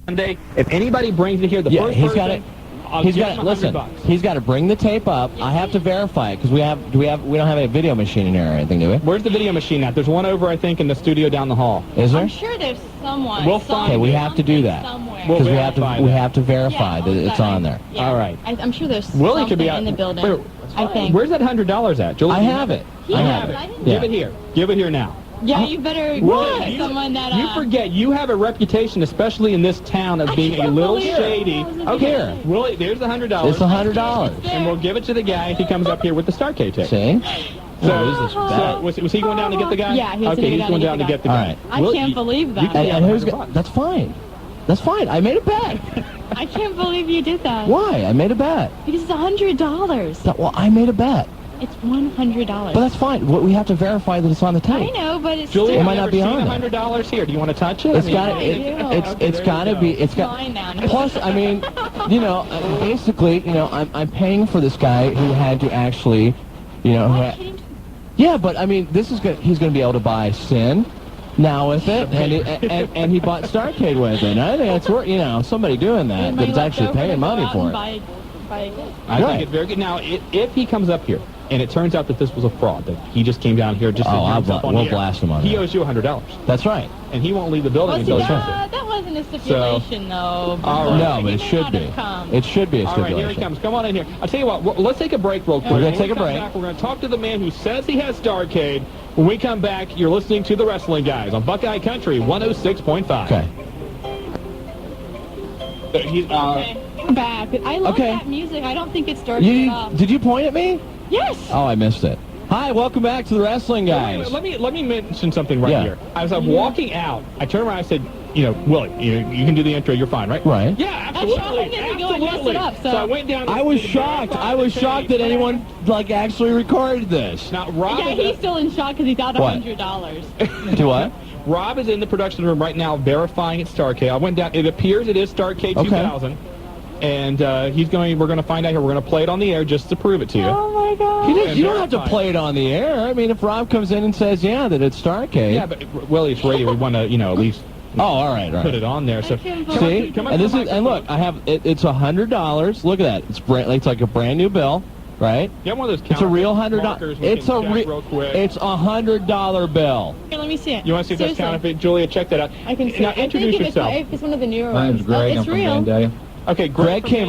Monday. If anybody brings it here, the first person, I'll give him $100. He's got to bring the tape up. I have to verify it because we don't have a video machine in here or anything, do we? Where's the video machine at? There's one over, I think, in the studio down the hall. Is there? I'm sure there's someone. We'll find. Okay, we have to do that because we have to verify that it's on there. Yeah. All right. I'm sure there's Willie something could be out in the building. Wait, I think. Where's that $100 at? Julie, I have it. I have it. Yeah. Give it here. Give it here now. Yeah, you better get someone that. You forget, you have a reputation, especially in this town, of being a little shady. Okay, Willie, there's the $100. It's $100. And we'll give it to the guy if he comes up here with the Starcade tape. See? So was he going down to get the guy? Yeah, he's going down to get the guy. All right. I can't believe that. And who's that's fine. That's fine. I made a bet. I can't believe you did that. Why? I made a bet. Because it's $100. Well, I made a bet. It's $100. But that's fine. We have to verify that it's on the tape. I know, but it's Julie, it might not be on $100 here. Do you want to touch it? It's got to be. It's got. Plus, I mean, basically, I'm paying for this guy who had to actually, yeah, but I mean, this is good. He's going to be able to buy Sin now with it, and he bought Starcade with it. And I think it's worth, somebody doing that's actually paying money for it. I think it's very good. Now, if he comes up here, and it turns out that this was a fraud, that he just came down here just to we'll blast him on he owes you $100. That's right. And he won't leave the building until that wasn't a stipulation, though. No, but it should be. It should be a stipulation. All right, here he comes. Come on in here. I'll tell you what, let's take a break real quick. We're going to take a break. We're going to talk to the man who says he has Starcade. When we come back, you're listening to The Wrestling Guys on Buckeye Country 106.5. Okay. We're back. I love that music. I don't think it's Starcade at all. Did you point at me? Yes. Oh, I missed it. Hi, welcome back to The Wrestling Guys. Let me mention something here. As I'm walking out, I turned around and I said, Willie, you can do the intro. You're fine, right? Right. Yeah, absolutely. So I went down. I was shocked. I was shocked that anyone actually recorded this. Now, Rob. Yeah, he's still in shock because he got $100. Do what? Rob is in the production room right now verifying it's Starcade. I went down. It appears it is Starcade 2000. And we're going to find out here. We're going to play it on the air just to prove it to you. Oh, my God. You don't have to play it on the air. I mean, if Rob comes in and says, that it's Starcade. Yeah, but, Willie, it's radio. We want to, at least all right. Put it on there. So see? And look, I have, it's $100. Look at that. It's like a brand new bill, right? You have one of those It's a real $100. It's a $100 bill. Here, let me see it. You want to see if that's counterfeit? Julia, check that out. I can see now, it. introduce yourself. It's one of the newer ones. My name's Greg. It's I'm from real. Vandalia. Okay, Greg came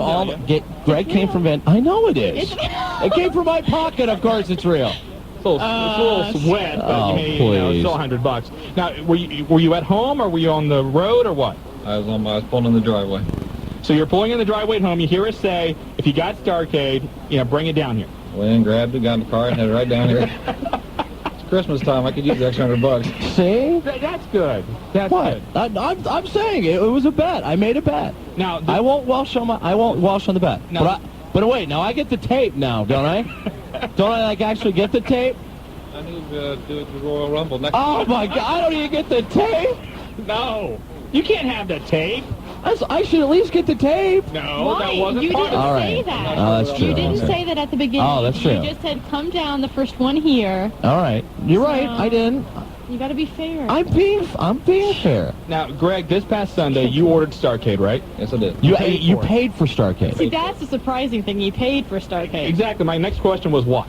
from Van. I know it is. It came from my pocket. Of course, it's real. It's a little sweat, but it's still $100. Now, were you at home or were you on the road or what? I was pulling in the driveway. So you're pulling in the driveway at home. You hear us say, if you got Starcade, bring it down here. Went in, grabbed it, got in the car, and headed right down here. It's Christmas time. I could use the extra $100. See? That's good. That's good. I'm saying it was a bet. I made a bet. Now I won't Welsh on the bet. No. But wait, now I get the tape now, don't I? Don't I actually get the tape? I need to do it the Royal Rumble next. Oh my God! I don't even get the tape. No, you can't have the tape. I should at least get the tape. No, that wasn't part of it. You didn't say that. Oh, that's true. You didn't say that at the beginning. Oh, that's true. You just said, come down, the first one here. All right. You're right. I didn't. You got to be fair. I'm being fair. Now, Greg, this past Sunday, you ordered Starcade, right? Yes, I did. You paid for Starcade. See, that's the surprising thing. You paid for Starcade. Exactly. My next question was what?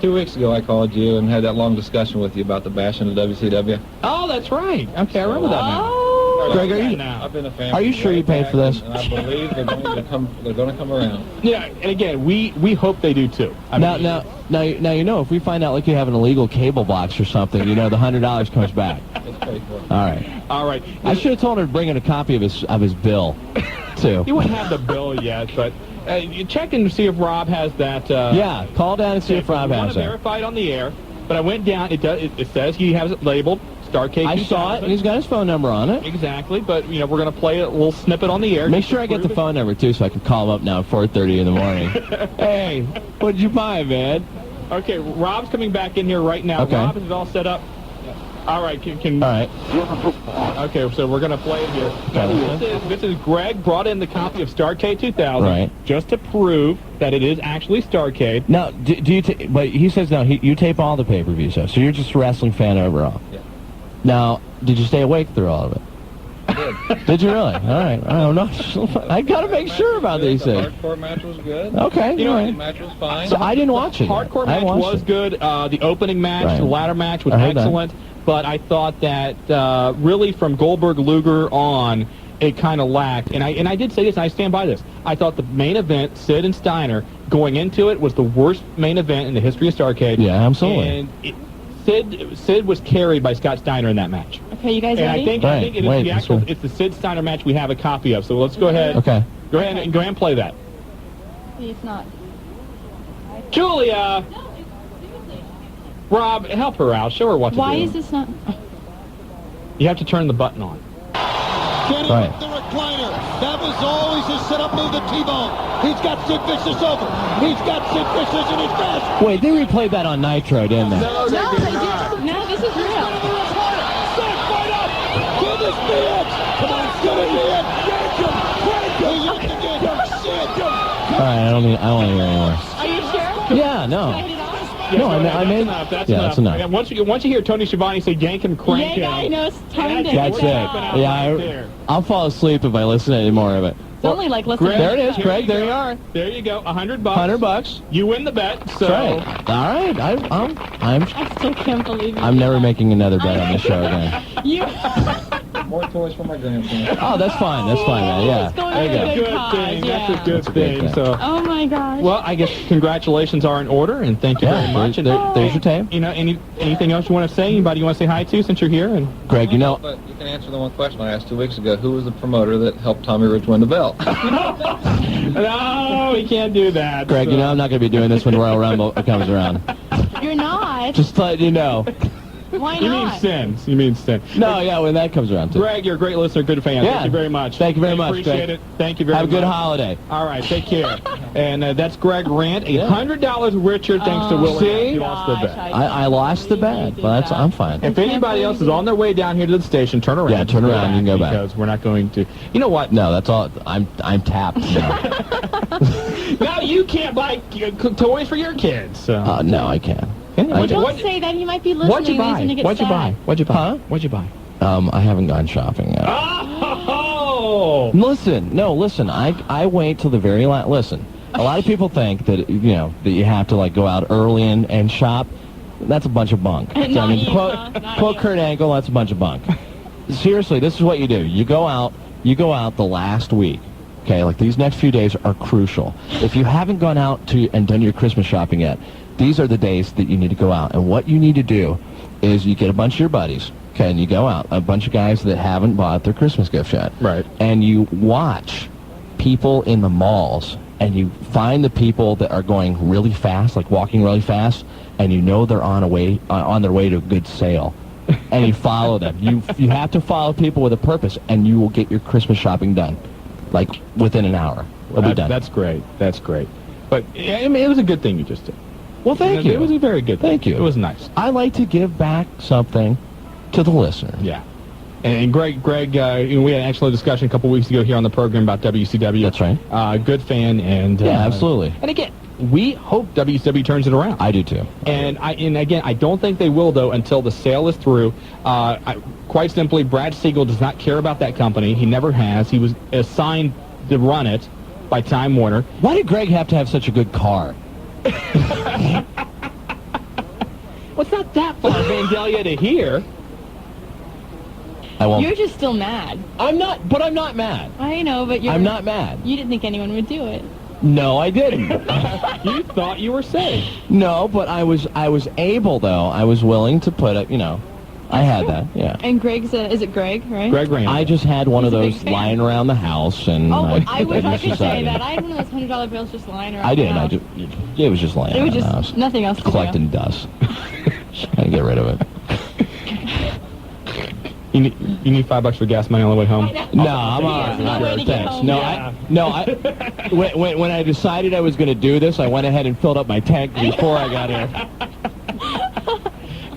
2 weeks ago, I called you and had that long discussion with you about the bash in the WCW. Oh, that's right. Okay, I remember that now. Greg, I've been a fan. Are you sure you paid for this? And I believe they're going to come around. Yeah, and again, we hope they do too. Now, if we find out you have an illegal cable box or something, the $100 comes back. It's paid for. All right. I should have told her to bring in a copy of his bill, too. You wouldn't have the bill yet, but you check and see if Rob has that. Yeah, call down and see if Rob has that. Verify it on the air, but I went down. It says he has it labeled Starcade 2000. I saw it, and he's got his phone number on it. Exactly, but we're going to play a little snippet on the air. Make sure I get the phone number too, so I can call him up now at 4:30 in the morning. Hey, what did you buy, man? Okay, Rob's coming back in here right now. Okay. Rob, is it all set up? All right, all right. Okay, so we're going to play it here. This is Greg brought in the copy of Starcade 2000 right, just to prove that it is actually Starcade. Now, do you? But he says no. You tape all the pay-per-views, so you're just a wrestling fan overall. Yeah. Now, did you stay awake through all of it? good. Did you really? All right. I don't know. I got to make sure about these things. The hardcore match was good. Okay. The match was fine. So I didn't watch it. Hardcore match was good. The opening match, the ladder match was excellent. But I thought that really from Goldberg-Luger on, it kind of lacked. And I did say this, and I stand by this. I thought the main event, Sid and Steiner, going into it was the worst main event in the history of Starrcade. Yeah, absolutely. And Sid was carried by Scott Steiner in that match. Okay, you guys ready? I think it's the Sid Steiner match we have a copy of. So let's go ahead. Okay. Go ahead and play that. It's not. Julia. Rob, help her out. Show her what to do. Why is this not? You have to turn the button on. Getting the recliner. That was always his setup move, the T-bone. He's got Sid Vicious over. He's got Sid Vicious in his best. Wait, they replayed that on Nitro, didn't they? No, they didn't. No, this is real. Sid, fight up. Can this be it? Come on, it's gonna be it. Yank him. Break him. He yanked again. Sid. All right, I don't want to hear anymore. Are you sure? Yeah, no. Can I hit it off? No, I mean, that's that's enough. And once you hear Tony Schiavone say yank him, crank him. Yeah, I know, it's time to That's it. Yeah, I'll fall asleep if I listen to any more of it. It's only like listening. There it is, Craig. There you are. There you go. $100. $100. You win the bet. So. Right. All right. I still can't believe it. I'm never making another bet on this show again. You. More toys for my grandson. Oh, that's fine. That's fine, man. Yeah. There you That's a good thing. That's a good thing. So. Oh my gosh. Well, I guess congratulations are in order, and thank you very much. There's your tape. You know, anything else you want to say? Anybody you want to say hi to since you're here? And Greg, you know. But you can answer the one question I asked 2 weeks ago. Who was the promoter that helped Tommy Rich win the belt? No, we can't do that. Greg, you know I'm not going to be doing this when Royal Rumble comes around. You're not. Just letting you know. Why not? You mean sins. You mean sin. No, yeah, when that comes around, too. Greg, you're a great listener, good fan. Yeah. Thank you very much. Thank you very much, Appreciate Greg. it. Thank you very much. Have a good holiday. All right, take care. And that's Greg Rant, $100 richer thanks to Willie. See? He lost the bet. I lost the bet, but I'm fine. If anybody else is on their way down here to the station, turn around. Yeah, turn around. You can go back. Because we're not going to... You know what? No, that's all. I'm tapped now. No, you can't buy toys for your kids. So. No, I can't. Don't say that. He might be listening. What'd you buy? He's gonna get What'd you sad. buy? What'd you buy? Huh? What'd you buy? I haven't gone shopping yet. Oh! Listen. I wait till the very last. Listen, a lot of people think that that you have to like go out early and shop. That's a bunch of bunk. Quote Kurt Angle. That's a bunch of bunk. Seriously, this is what you do. You go out the last week. Okay, like these next few days are crucial. If you haven't gone out and done your Christmas shopping yet, these are the days that you need to go out. And what you need to do is you get a bunch of your buddies, okay, and you go out, a bunch of guys that haven't bought their Christmas gift yet. Right. And you watch people in the malls, and you find the people that are going really fast, like walking really fast, and you know they're on their way to a good sale. And you follow them. You have to follow people with a purpose, and you will get your Christmas shopping done, like within an hour. It'll be done. That's great. That's great. But I mean, it was a good thing you just did. Well, thank you. It was a very good thing. Thank you. It was nice. I like to give back something to the listener. Yeah. And Greg, we had an excellent discussion a couple weeks ago here on the program about WCW. That's right. Good fan, and yeah, absolutely. And again, we hope WCW turns it around. I do too. And again, I don't think they will though until the sale is through. Quite simply, Brad Siegel does not care about that company. He never has. He was assigned to run it by Time Warner. Why did Greg have to have such a good car? Well, it's not that far, Vandalia, to here. I won't. You're just still mad. I'm not mad. I know, but I'm not mad. You didn't think anyone would do it. No, I didn't. You thought you were safe. No, but I was able though. I was willing to put it. I had that. Yeah. And Greg's is it Greg, right? Greg Randall. I just had one He's of a big those fan. lying around the house, and I wish I could say decided. that. I had one of those $100 bills just lying around. I did. the house. It was just lying It was around the just house. nothing else to do. Collecting dust. Gotta get rid of it. You need $5 for gas money on the way home? No, I'm all There's no way right. to get Thanks. home. When I decided I was going to do this, I went ahead and filled up my tank before I got here.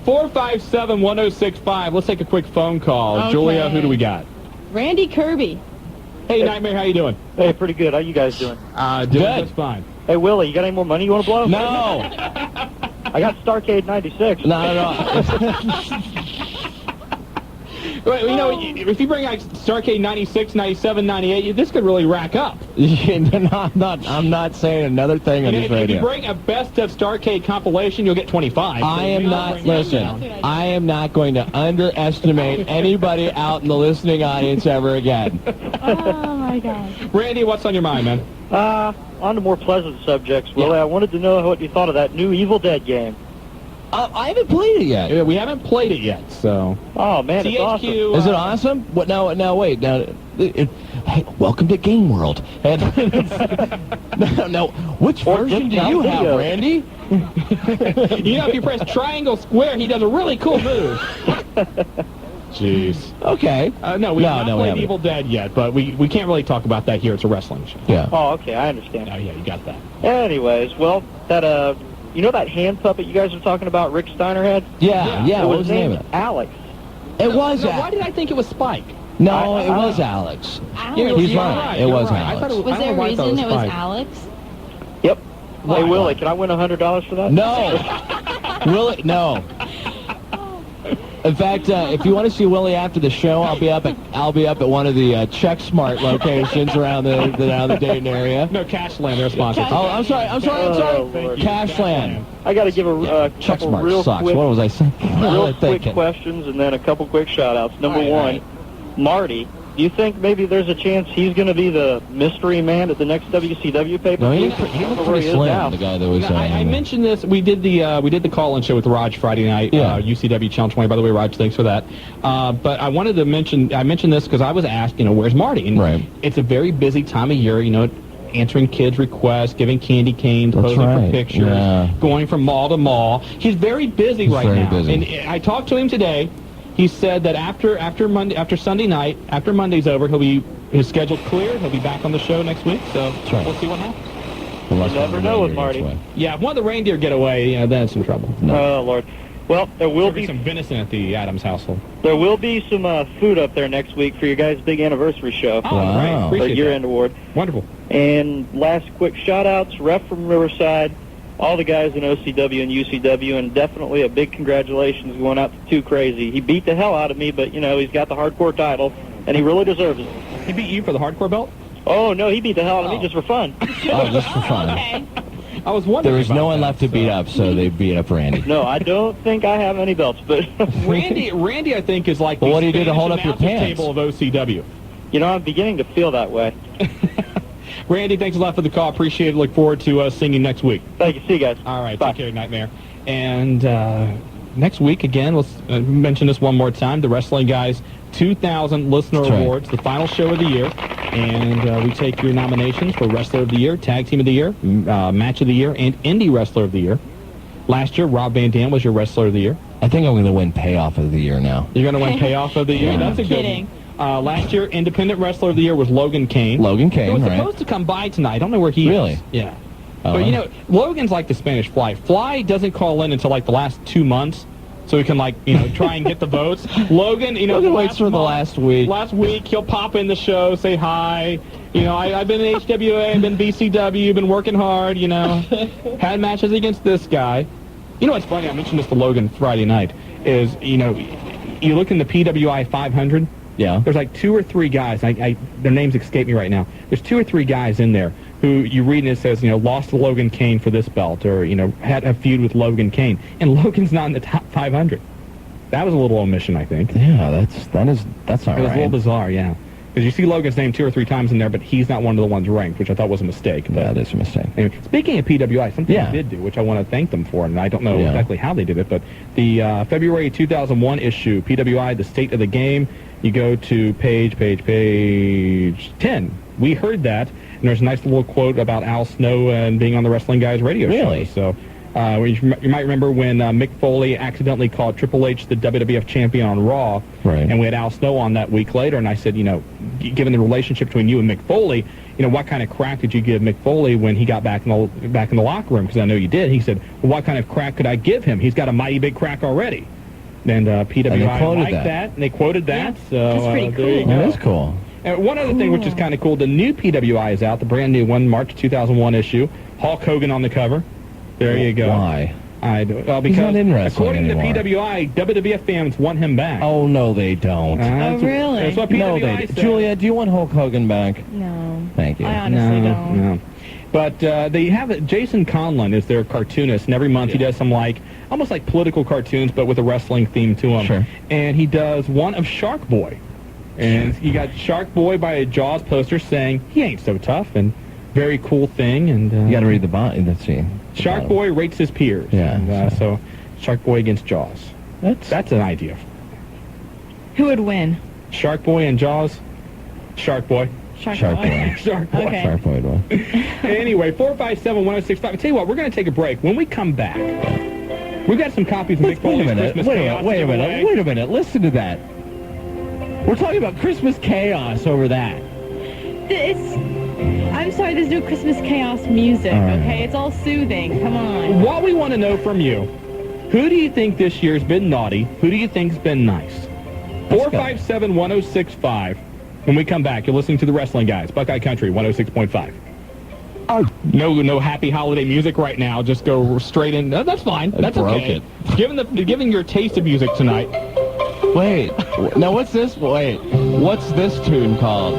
457-1065. Let's take a quick phone call. Okay. Julia, who do we got? Randy Kirby. Hey, Nightmare, how you doing? Hey, pretty good. How you guys doing? Doing Good. just fine. Hey, Willie, you got any more money you want to blow? No. I got Starcade 96. No. Well, you know, if you bring like Starrcade 96, 97, 98, this could really rack up. I'm not saying another thing on this radio. If you bring a best of Starrcade compilation, you'll get 25. I am not going to underestimate anybody out in the listening audience ever again. Oh, my God. Randy, what's on your mind, man? On to more pleasant subjects, Willie. I wanted to know what you thought of that new Evil Dead game. I haven't played it yet. Yeah, we haven't played it yet, so. Oh, man, it's awesome. Is it awesome? What now? Wait. Hey, welcome to Game World. No. Which version do you have, Randy? You know, if you press triangle square, he does a really cool move. Jeez. Okay. No, we haven't played Evil Dead yet, but we can't really talk about that here. It's a wrestling show. Yeah. Oh, okay, I understand. Oh, yeah, you got that. Anyways, well, that you know that hand puppet you guys were talking about, Rick Steiner had? Yeah. What was the name of it? Alex. It was. Why did I think it was Spike? No, it was Alex. He's right. It was Alex. Was there a reason it was Alex? Yep. Hey, Willie, can I win $100 for that? No. Willie, no. In fact, if you want to see Willie after the show, I'll be up at one of the CheckSmart locations around the Dayton area. No, Cashland, they're sponsored. Oh, I'm sorry. Cashland. I got to give a couple CheckSmart real sucks. quick, What was I saying? real quick questions and then a couple quick shout-outs. Number one, Marty. Do you think maybe there's a chance he's going to be the mystery man at the next WCW pay-per-view? No, he looks pretty slim, the guy that was... I mentioned this. We did the call-in show with Raj Friday night, UCW Channel 20. By the way, Raj, thanks for that. But I wanted to mention... I mentioned this because I was asked, where's Marty? And it's a very busy time of year, answering kids' requests, giving candy canes, posing for pictures, going from mall to mall. He's very busy right now. Busy. And I talked to him today. He said that after Sunday night, after Monday's over, his schedule cleared. He'll be back on the show next week. So we'll see what happens. You never know with Marty. Yeah, if one of the reindeer get away, then it's in trouble. No. Oh Lord. Well, there will be some venison at the Adams household. There will be some food up there next week for your guys' big anniversary show. Oh, wow. Great. Appreciate year-end award. Wonderful. And last quick shout-outs, Ref from Riverside, all the guys in OCW and UCW, and definitely a big congratulations going out to Too Crazy. He beat the hell out of me, but, he's got the hardcore title, and he really deserves it. He beat you for the hardcore belt? Oh, no, he beat the hell out of me just for fun. Just for fun. Okay. I was wondering. There was no one left to beat up, so they beat up Randy. No, I don't think I have any belts, but... Randy, I think, is like what do you do to hold up your pants? Table of OCW. I'm beginning to feel that way. Randy, thanks a lot for the call. Appreciate it. Look forward to seeing you next week. Thank you. See you guys. All right. Bye. Take care, Nightmare. And next week, again, let's mention this one more time. The Wrestling Guys 2000 Listener Awards, the final show of the year. And we take your nominations for Wrestler of the Year, Tag Team of the Year, Match of the Year, and Indie Wrestler of the Year. Last year, Rob Van Dam was your Wrestler of the Year. I think I'm going to win Payoff of the Year now. You're going to win Payoff of the Year? That's a good one. Last year, Independent Wrestler of the Year was Logan Kane. Logan Kane, He was supposed to come by tonight. I don't know where he is. Really? Yeah. But, Logan's like the Spanish Fly. Fly doesn't call in until, like, the last 2 months, so he can, like, try and get the votes. Logan, Logan waits for the last week. Last week, he'll pop in the show, say hi. I've been in HWA, I've been BCW, been working hard, Had matches against this guy. What's funny? I mentioned this to Logan Friday night, is, you look in the PWI 500. Yeah. There's like 2 or 3 guys. Their names escape me right now. There's 2 or 3 guys in there who you read and it says, lost to Logan Kane for this belt, or had a feud with Logan Kane, and Logan's not in the top 500. That was a little omission, I think. Yeah, that's all right. It was a little bizarre, yeah. Because you see Logan's name 2 or 3 times in there, but he's not one of the ones ranked, which I thought was a mistake. Yeah, that is a mistake. Anyway, speaking of PWI, something they did do, which I want to thank them for, and I don't know exactly how they did it, but the February 2001 issue, PWI, The State of the Game, you go to page 10. We heard that, and there's a nice little quote about Al Snow and being on the Wrestling Guys radio show. So you might remember when Mick Foley accidentally called Triple H the WWF champion on Raw, and we had Al Snow on that week later, and I said, given the relationship between you and Mick Foley, what kind of crack did you give Mick Foley when he got back in the locker room? Because I know you did. He said, well, what kind of crack could I give him? He's got a mighty big crack already. And PWI liked that, and they quoted that. Yeah, so that's pretty cool. There you go. That is cool. And one other thing which is kind of cool, the new PWI is out, the brand new one, March 2001 issue. Hulk Hogan on the cover. There you go. Why? Because he's not in wrestling according anymore. to PWI, WWF fans want him back. Oh, no, they don't. Really? That's what PWI said. Julia, do you want Hulk Hogan back? No. Thank you. I honestly don't. No. But they have Jason Conlon is their cartoonist, and every month he does some almost like political cartoons, but with a wrestling theme to them. Sure. And he does one of Shark Boy, and you got Shark Boy by a Jaws poster saying he ain't so tough, and very cool thing. And you got to read the bottom. Let's see. Shark Boy rates his peers. Yeah. And, so Shark Boy against Jaws. That's an idea. Who would win? Shark Boy and Jaws. Shark Boy. Shark Boy. Shark Boy. Okay. Shark Boy would win. Anyway, 457-1065. I tell you what, we're going to take a break. When we come back, we've got some copies of Mick Foley's Christmas Chaos. Wait a minute. Listen to that. We're talking about Christmas Chaos over that. I'm sorry, there's no Christmas Chaos music, okay? It's all soothing. Come on. What we want to know from you, who do you think this year's been naughty? Who do you think's been nice? 457-1065. When we come back, you're listening to the Wrestling Guys, Buckeye Country 106.5. No happy holiday music right now. Just go straight in. No, that's fine. That's okay. Given your taste of music tonight. Wait. Now, what's this? Wait. What's this tune called?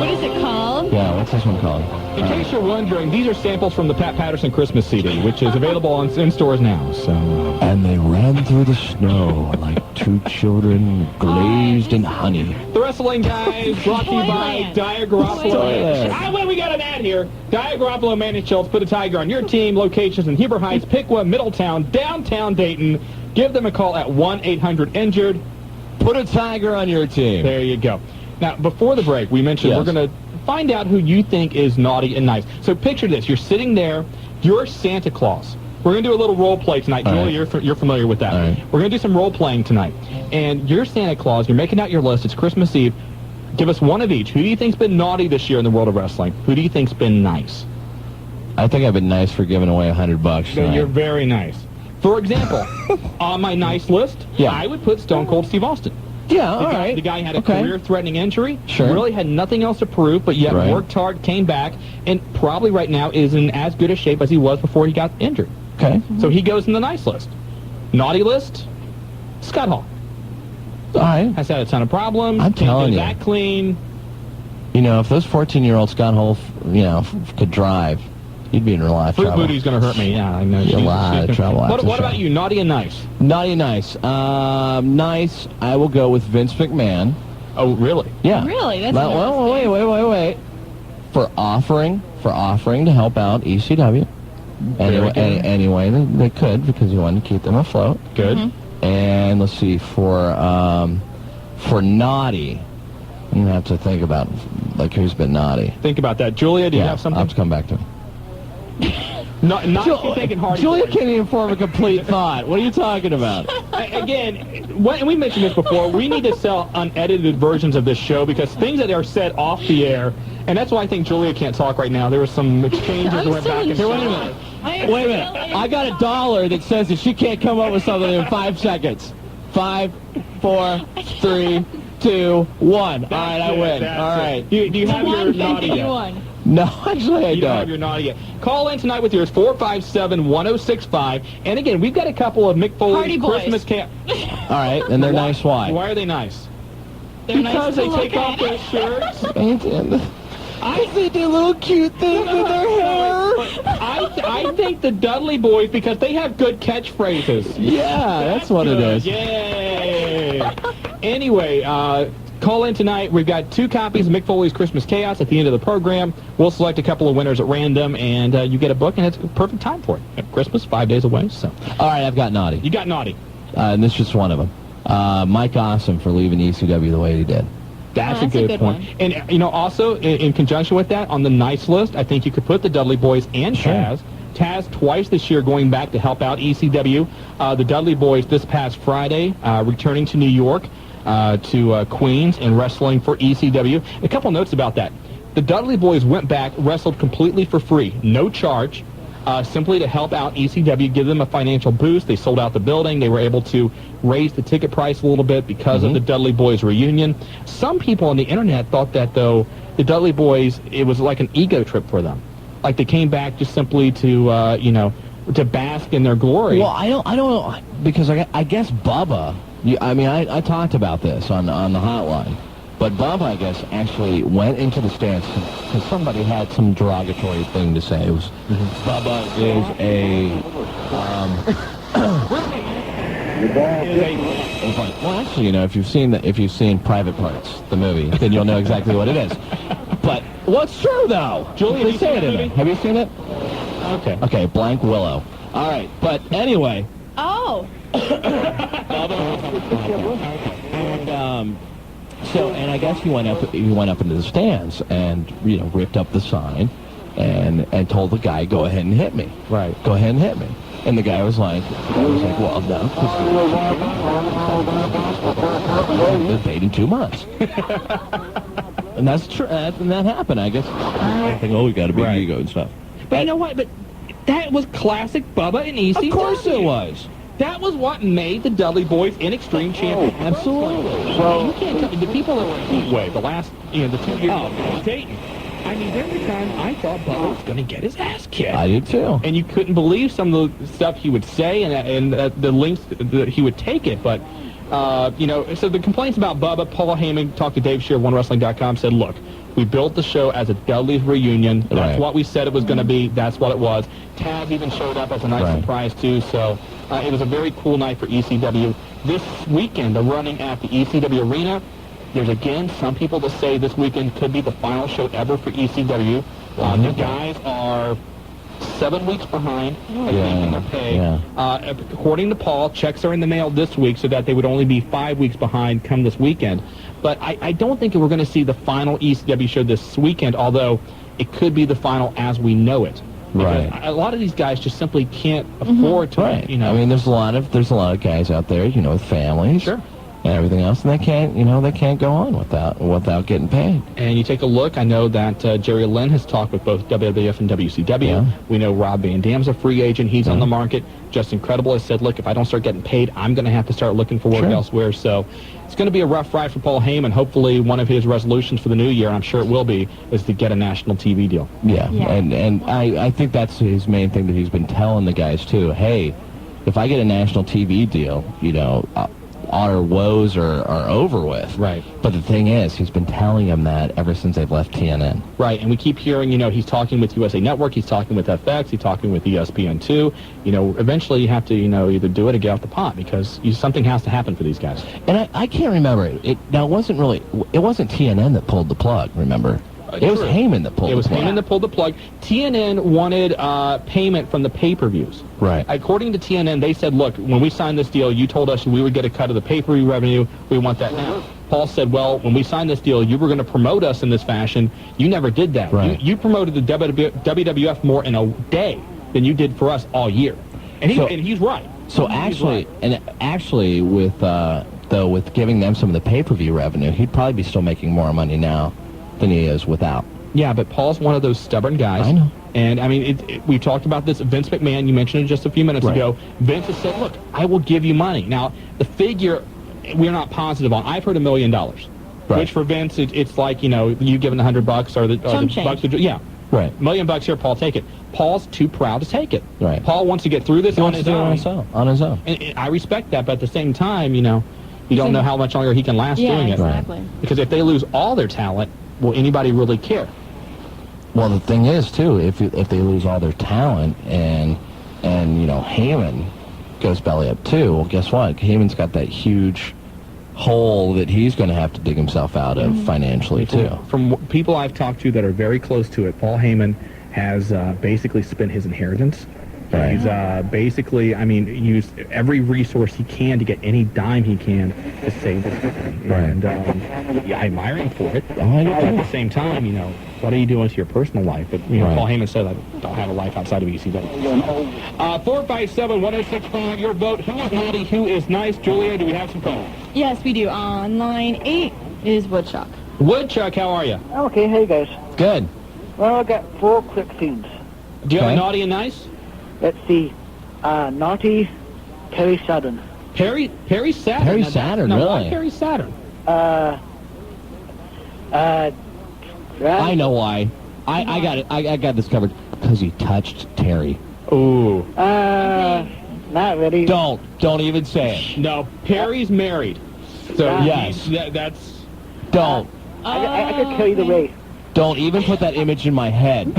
What is it called? Yeah, what's this one called? In case you're wondering, these are samples from the Pat Patterson Christmas CD, which is available in stores now. So. And they ran through the snow like two children glazed in honey. The Wrestling Guys brought to you by Dyer Garoppolo. Wait, we got an ad here. Dyer Garoppolo, Manny Schultz, put a tiger on your team. Locations in Heber Heights, Piqua, Middletown, downtown Dayton. Give them a call at 1-800-INJURED. Put a tiger on your team. There you go. Now, before the break, we mentioned we're going to find out who you think is naughty and nice. So picture this. You're sitting there. You're Santa Claus. We're going to do a little role play tonight. Julie, you're familiar with that. Right. We're going to do some role playing tonight. And you're Santa Claus. You're making out your list. It's Christmas Eve. Give us one of each. Who do you think's been naughty this year in the world of wrestling? Who do you think's been nice? I think I've been nice for giving away $100. So you're very nice. For example, on my nice list, I would put Stone Cold Steve Austin. Yeah, all right. The guy had a career-threatening injury. Sure. Really had nothing else to prove, but yet worked hard, came back, and probably right now is in as good a shape as he was before he got injured. Okay. So he goes in the nice list. Naughty list, Scott Hall. All right. Has had a ton of problems. I'm telling you. That clean. You know, if those 14-year-old Scott Hall, could drive, he'd be in a lot of trouble. Fruit Booty's going to hurt me. Yeah, I know. A lot of trouble. What about you? Naughty and nice? Naughty and nice. Nice, I will go with Vince McMahon. Oh, really? Yeah. Really? That's well, wait. For offering to help out ECW. Anyway, they could because you wanted to keep them afloat. Good. Mm-hmm. And let's see, for naughty, I'm going to have to think about, who's been naughty. Think about that. Julia, do you have something? I'll have to come back to it. Not thinking hard. Julia can't even form a complete thought. What are you talking about? Again, and we mentioned this before, we need to sell unedited versions of this show because things that are said off the air, and that's why I think Julia can't talk right now. There was some exchanges that went back and forth. Wait a minute. I got $1 that says that she can't come up with something in 5 seconds. 5, 4, 3, 2, 1. All right, I win. All right. Do you have your naughty yet? No, actually I don't. You don't have your naughty yet. Call in tonight with yours, 457-1065. And again, we've got a couple of Mick Foley's Christmas camp. All right, and they're nice. Why? Why are they nice? Because they take off their shirts. I think they do little cute things with their hair. I think the Dudley Boys, because they have good catchphrases. Yeah, that's what it is. Yay! Anyway, call in tonight. We've got 2 copies of Mick Foley's Christmas Chaos at the end of the program. We'll select a couple of winners at random, and you get a book, and it's a perfect time for it. Christmas, 5 days away, so. All right, I've got naughty. You got naughty. And this is just one of them. Mike Awesome for leaving ECW the way he did. That's a good point. One. And, also, in conjunction with that, on the nice list, I think you could put the Dudley Boys and Taz. Taz twice this year going back to help out ECW. The Dudley Boys this past Friday returning to New York to Queens and wrestling for ECW. A couple notes about that. The Dudley Boys went back, wrestled completely for free, no charge, simply to help out ECW, give them a financial boost. They sold out the building. They were able to raise the ticket price a little bit because of the Dudley Boys reunion. Some people on the internet thought that, though, the Dudley Boys, it was like an ego trip for them. Like they came back just simply to, to bask in their glory. Well, I don't know, because I guess Bubba, I talked about this on the hotline, but Bubba, I guess, actually went into the stands because somebody had some derogatory thing to say. It was, Bubba is a... well, actually, if you've seen Private Parts, the movie, then you'll know exactly what it is. But what's true though? Julie, they say it in it. Have you seen it? Okay. Okay, Blank Willow. All right, but anyway. Oh. And I guess he went up into the stands and ripped up the sign, and told the guy, "Go ahead and hit me." Right. Go ahead and hit me. And the guy was like, "Well, no, because they're dating 2 months." And that's true. And that happened, I guess. I think, we got a big ego and stuff. But you know what? But that was classic Bubba and ECW. Of course it was. That was what made the Dudley Boys in Extreme champions. Absolutely. Well, you can't tell me. The people that were in Heatwave, the 2 years of Dayton, I mean, every time I thought Bubba was going to get his ass kicked. I did too. And you couldn't believe some of the stuff he would say and the lengths that he would take it. But, so the complaints about Bubba, Paul Heyman talked to Dave Shear of OneWrestling.com, said, look, we built the show as a Dudley's reunion. That's what we said it was going to be. That's what it was. Taz even showed up as a nice surprise, too. So it was a very cool night for ECW. This weekend, they're running at the ECW Arena. There's, again, some people that say this weekend could be the final show ever for ECW. The guys are 7 weeks behind in their pay. Yeah. According to Paul, checks are in the mail this week so that they would only be 5 weeks behind come this weekend. But I don't think we're going to see the final ECW show this weekend, although it could be the final as we know it. Right. A lot of these guys just simply can't afford to. Right. I mean, there's a lot of guys out there, with families. Sure. And everything else, and they can't go on without getting paid. And you take a look, I know that Jerry Lynn has talked with both WWF and WCW. Yeah. We know Rob Van Dam's a free agent. He's on the market. Justin Credible has said, look, if I don't start getting paid, I'm going to have to start looking for work elsewhere. So it's going to be a rough ride for Paul Heyman. Hopefully one of his resolutions for the new year, and I'm sure it will be, is to get a national TV deal. Yeah. And I think that's his main thing that he's been telling the guys, too. Hey, if I get a national TV deal, our woes are over with. Right. But the thing is, he's been telling them that ever since they've left TNN. Right, and we keep hearing, he's talking with USA Network, he's talking with FX, he's talking with ESPN2. Eventually you have to, either do it or get off the pot because something has to happen for these guys. And I can't remember. It wasn't TNN that pulled the plug, remember? It was Heyman that pulled the plug. It was Heyman that pulled the plug. TNN wanted payment from the pay-per-views. Right. According to TNN, they said, look, when we signed this deal, you told us we would get a cut of the pay-per-view revenue. We want that now. Paul said, well, when we signed this deal, you were going to promote us in this fashion. You never did that. Right. You promoted the WWF more in a day than you did for us all year. And he's right. So actually, with giving them some of the pay-per-view revenue, he'd probably be still making more money now than he is without. Yeah, but Paul's one of those stubborn guys. I know. And, I mean, we talked about this. Vince McMahon, you mentioned it just a few minutes ago. Vince has said, look, I will give you money. Now, the figure we're not positive on. I've heard $1 million, which for Vince, it's like, you giving $100 or the bucks. Yeah. Right. $1 million here, Paul, take it. Paul's too proud to take it. Right. Paul wants to get through this on his own. On his own. And I respect that, but at the same time, you don't know how much longer he can last doing it. Exactly. Because if they lose all their talent, will anybody really care? Well, the thing is, too, if they lose all their talent and Heyman goes belly up, too, well, guess what? Heyman's got that huge hole that he's going to have to dig himself out of financially, too. From people I've talked to that are very close to it, Paul Heyman has basically spent his inheritance. Right. He's basically, used every resource he can to get any dime he can to save this company. Right. And I admire him for it. But at the same time, what are you doing to your personal life? But Paul Heyman said, I don't have a life outside of ECW. 457-1065, your vote. Who is naughty? Who is nice? Julia, do we have some calls? Yes, we do. On line 8 is Woodchuck. Woodchuck, how are you? Okay, hey guys. Good. Well, I got 4 quick things. Do you have a naughty and nice? Let's see. Naughty, Perry Saturn. Perry Saturn? Perry Saturn, really? Why Perry Saturn? I know why. I got it. I got this covered. Because he touched Terry. Ooh. Not ready. Don't even say it. No, Perry's married. So yes. That's... Don't. I could tell you the race. Don't even put that image in my head.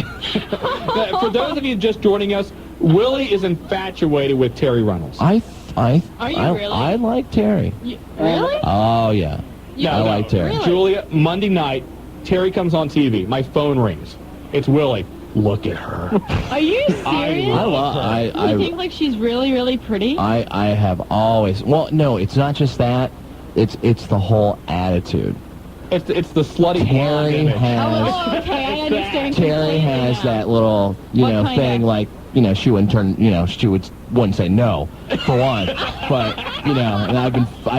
For those of you just joining us, Willie is infatuated with Terry Reynolds. Are you really? I like Terry. Really? Oh, yeah. I like Terry. Really? Julia, Monday night, Terry comes on TV. My phone rings. It's Willie. Look at her. Are you serious? I love her. You think like she's really, really pretty? I have always... Well, no, it's not just that. It's the whole attitude. It's the slutty Terry image. has... Oh, okay, I understand. Terry has that little, thing like, she wouldn't turn, she wouldn't say no, for one. But, and I've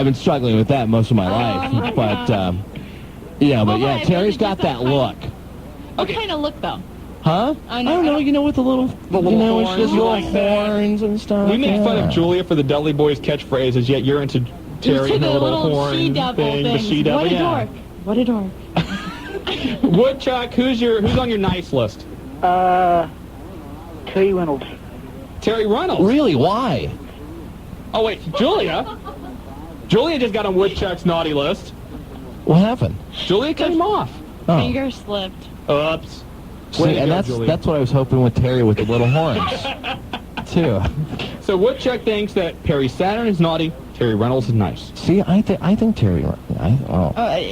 been struggling with that most of my life. But, Terry's got that look. What kind of look, though? Huh? I don't know, with the little, horns, it's just little horns and stuff. We make fun of Julia for the Dudley Boys catchphrases, yet you're into Terry and the little horn thing, the she-devil. What a dork. What a dork. Woodchuck, who's on your nice list? Terry Reynolds. Terry Reynolds? Really? Why? Oh, wait, Julia? Julia just got on Woodchuck's naughty list. What happened? Julia cut him off. Oh. Finger slipped. Oops. See, and that's what I was hoping with Terry with the little horns, too. So Woodchuck thinks that Perry Saturn is naughty, Terry Reynolds is nice. See, I think Terry...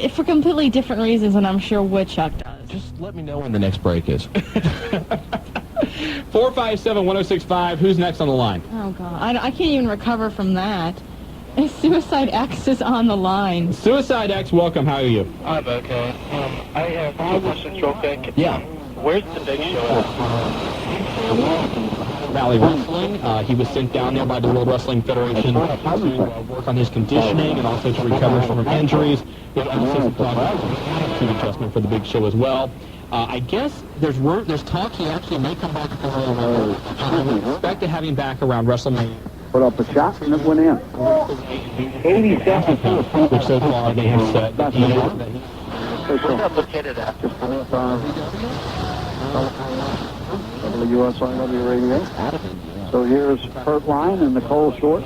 For completely different reasons, and I'm sure Woodchuck does. Just let me know when the next break is. 457-1065, who's next on the line? Oh, God. I can't even recover from that. Suicide X is on the line. Suicide X, welcome. How are you? I'm okay. I have two questions real quick. Yeah. Where's the Big Show at? Valley Wrestling. He was sent down there by the World Wrestling Federation to work on his conditioning and also to recover from injuries. There's also some talk about attitude adjustment for the Big Show as well. I guess there's talk he actually may come back for I expect to have him back around WrestleMania. Put up a shot and it went in. 87. Which so far they have said that he is. Where's that located at? WSIW Radio. So here's Hurt Line and Nicole Short.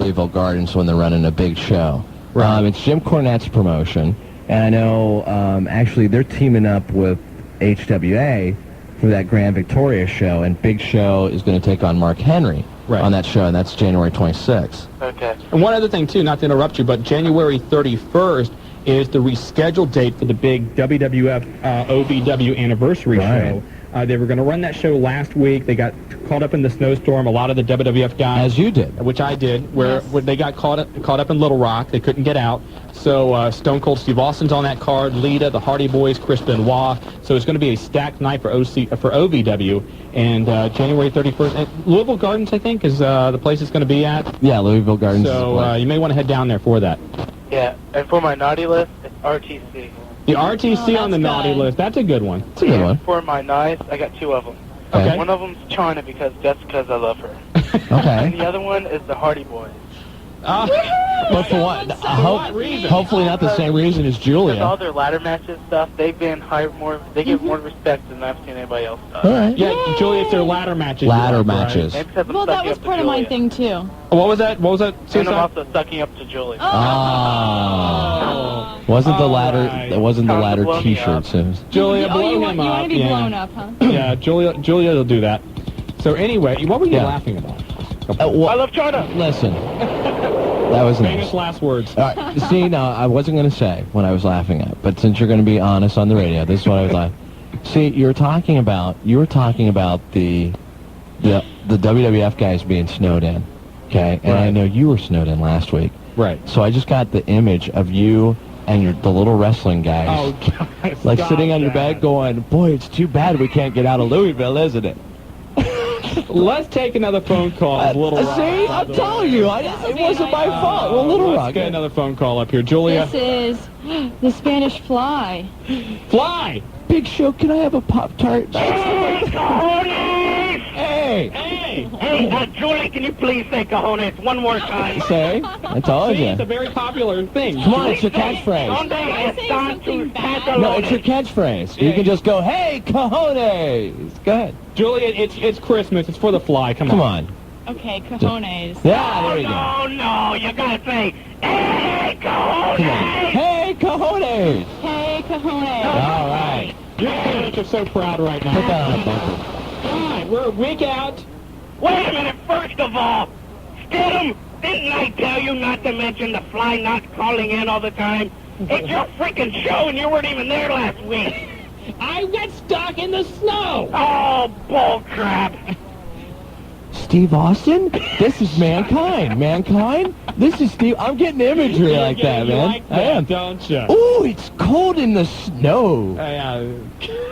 Louisville Gardens when they're running a big show. Right. It's Jim Cornette's promotion, and I know actually they're teaming up with HWA for that Grand Victoria show, and Big Show is going to take on Mark Henry on that show, and that's January 26th. Okay. And one other thing, too, not to interrupt you, but January 31st is the rescheduled date for the big WWF OVW anniversary show. They were going to run that show last week. They got caught up in the snowstorm. A lot of the WWF guys, as you did, which I did, where they got caught up in Little Rock. They couldn't get out. So Stone Cold Steve Austin's on that card. Lita, the Hardy Boys, Chris Benoit. So it's going to be a stacked night for OVW. And January 31st, at Louisville Gardens, I think, is the place it's going to be at. Yeah, Louisville Gardens. So you may want to head down there for that. Yeah, and for my naughty list, it's RTC. The RTC on the naughty list. That's a good one. That's a good one. For my nice, I got two of them. Okay. One of them's China because I love her. Okay. And the other one is the Hardy Boys. But for what? Hopefully not the same reason as Julia. Because all their ladder matches stuff, they've been they give more respect than I've seen anybody else do. All right. Yeah, Julia, it's their ladder matches. Ladder matches. Right? Well, that was part of my thing, too. What was that? And I'm also sucking up to Julia. Oh. Wasn't the ladder? Right. It wasn't the ladder T-shirts. Julia, blow him up. You want to be blown up, huh? Yeah, Julia will do that. So anyway, what were you laughing about? I love China. Listen, that was famous nice. last words. All right. See, now I wasn't going to say what I was laughing at, but since you're going to be honest on the radio, this is what I was laughing. See, you were talking about the WWF guys being snowed in, okay? And I know you were snowed in last week, right? So I just got the image of you and the little wrestling guys, like sitting on your bed, going, "Boy, it's too bad we can't get out of Louisville, isn't it?" Let's take another phone call. Little Rock. See, I'm telling you, it wasn't my fault. Well, Little Rock. Let's get another phone call up here, Julia. This is the Spanish Fly. Fly. Big Show, can I have a Pop-Tart? Hey. Hey! Hey, Julie, can you please say cojones one more time? Say, I told you. It's a very popular thing. Come on, it's your catchphrase. Sunday has gone to Pantalones. No, it's your catchphrase. You can just go, hey, cojones. Go ahead. Julie, it's Christmas. It's for the fly. Come on. Okay, cojones. Yeah, there you go. No, you gotta say, hey, cojones. Come on. Hey, cojones. Hey, cojones. All right. Your parents are so proud right now. Put that on a bumper. All right, we're a week out. Wait a minute, first of all, Stidham, didn't I tell you not to mention the fly not calling in all the time? It's your freaking show and you weren't even there last week. I got stuck in the snow. Oh, bull crap. Steve Austin? This is Mankind. Mankind? This is Steve. I'm getting imagery like that, man. Like that, I am. Don't you? Ooh, it's cold in the snow.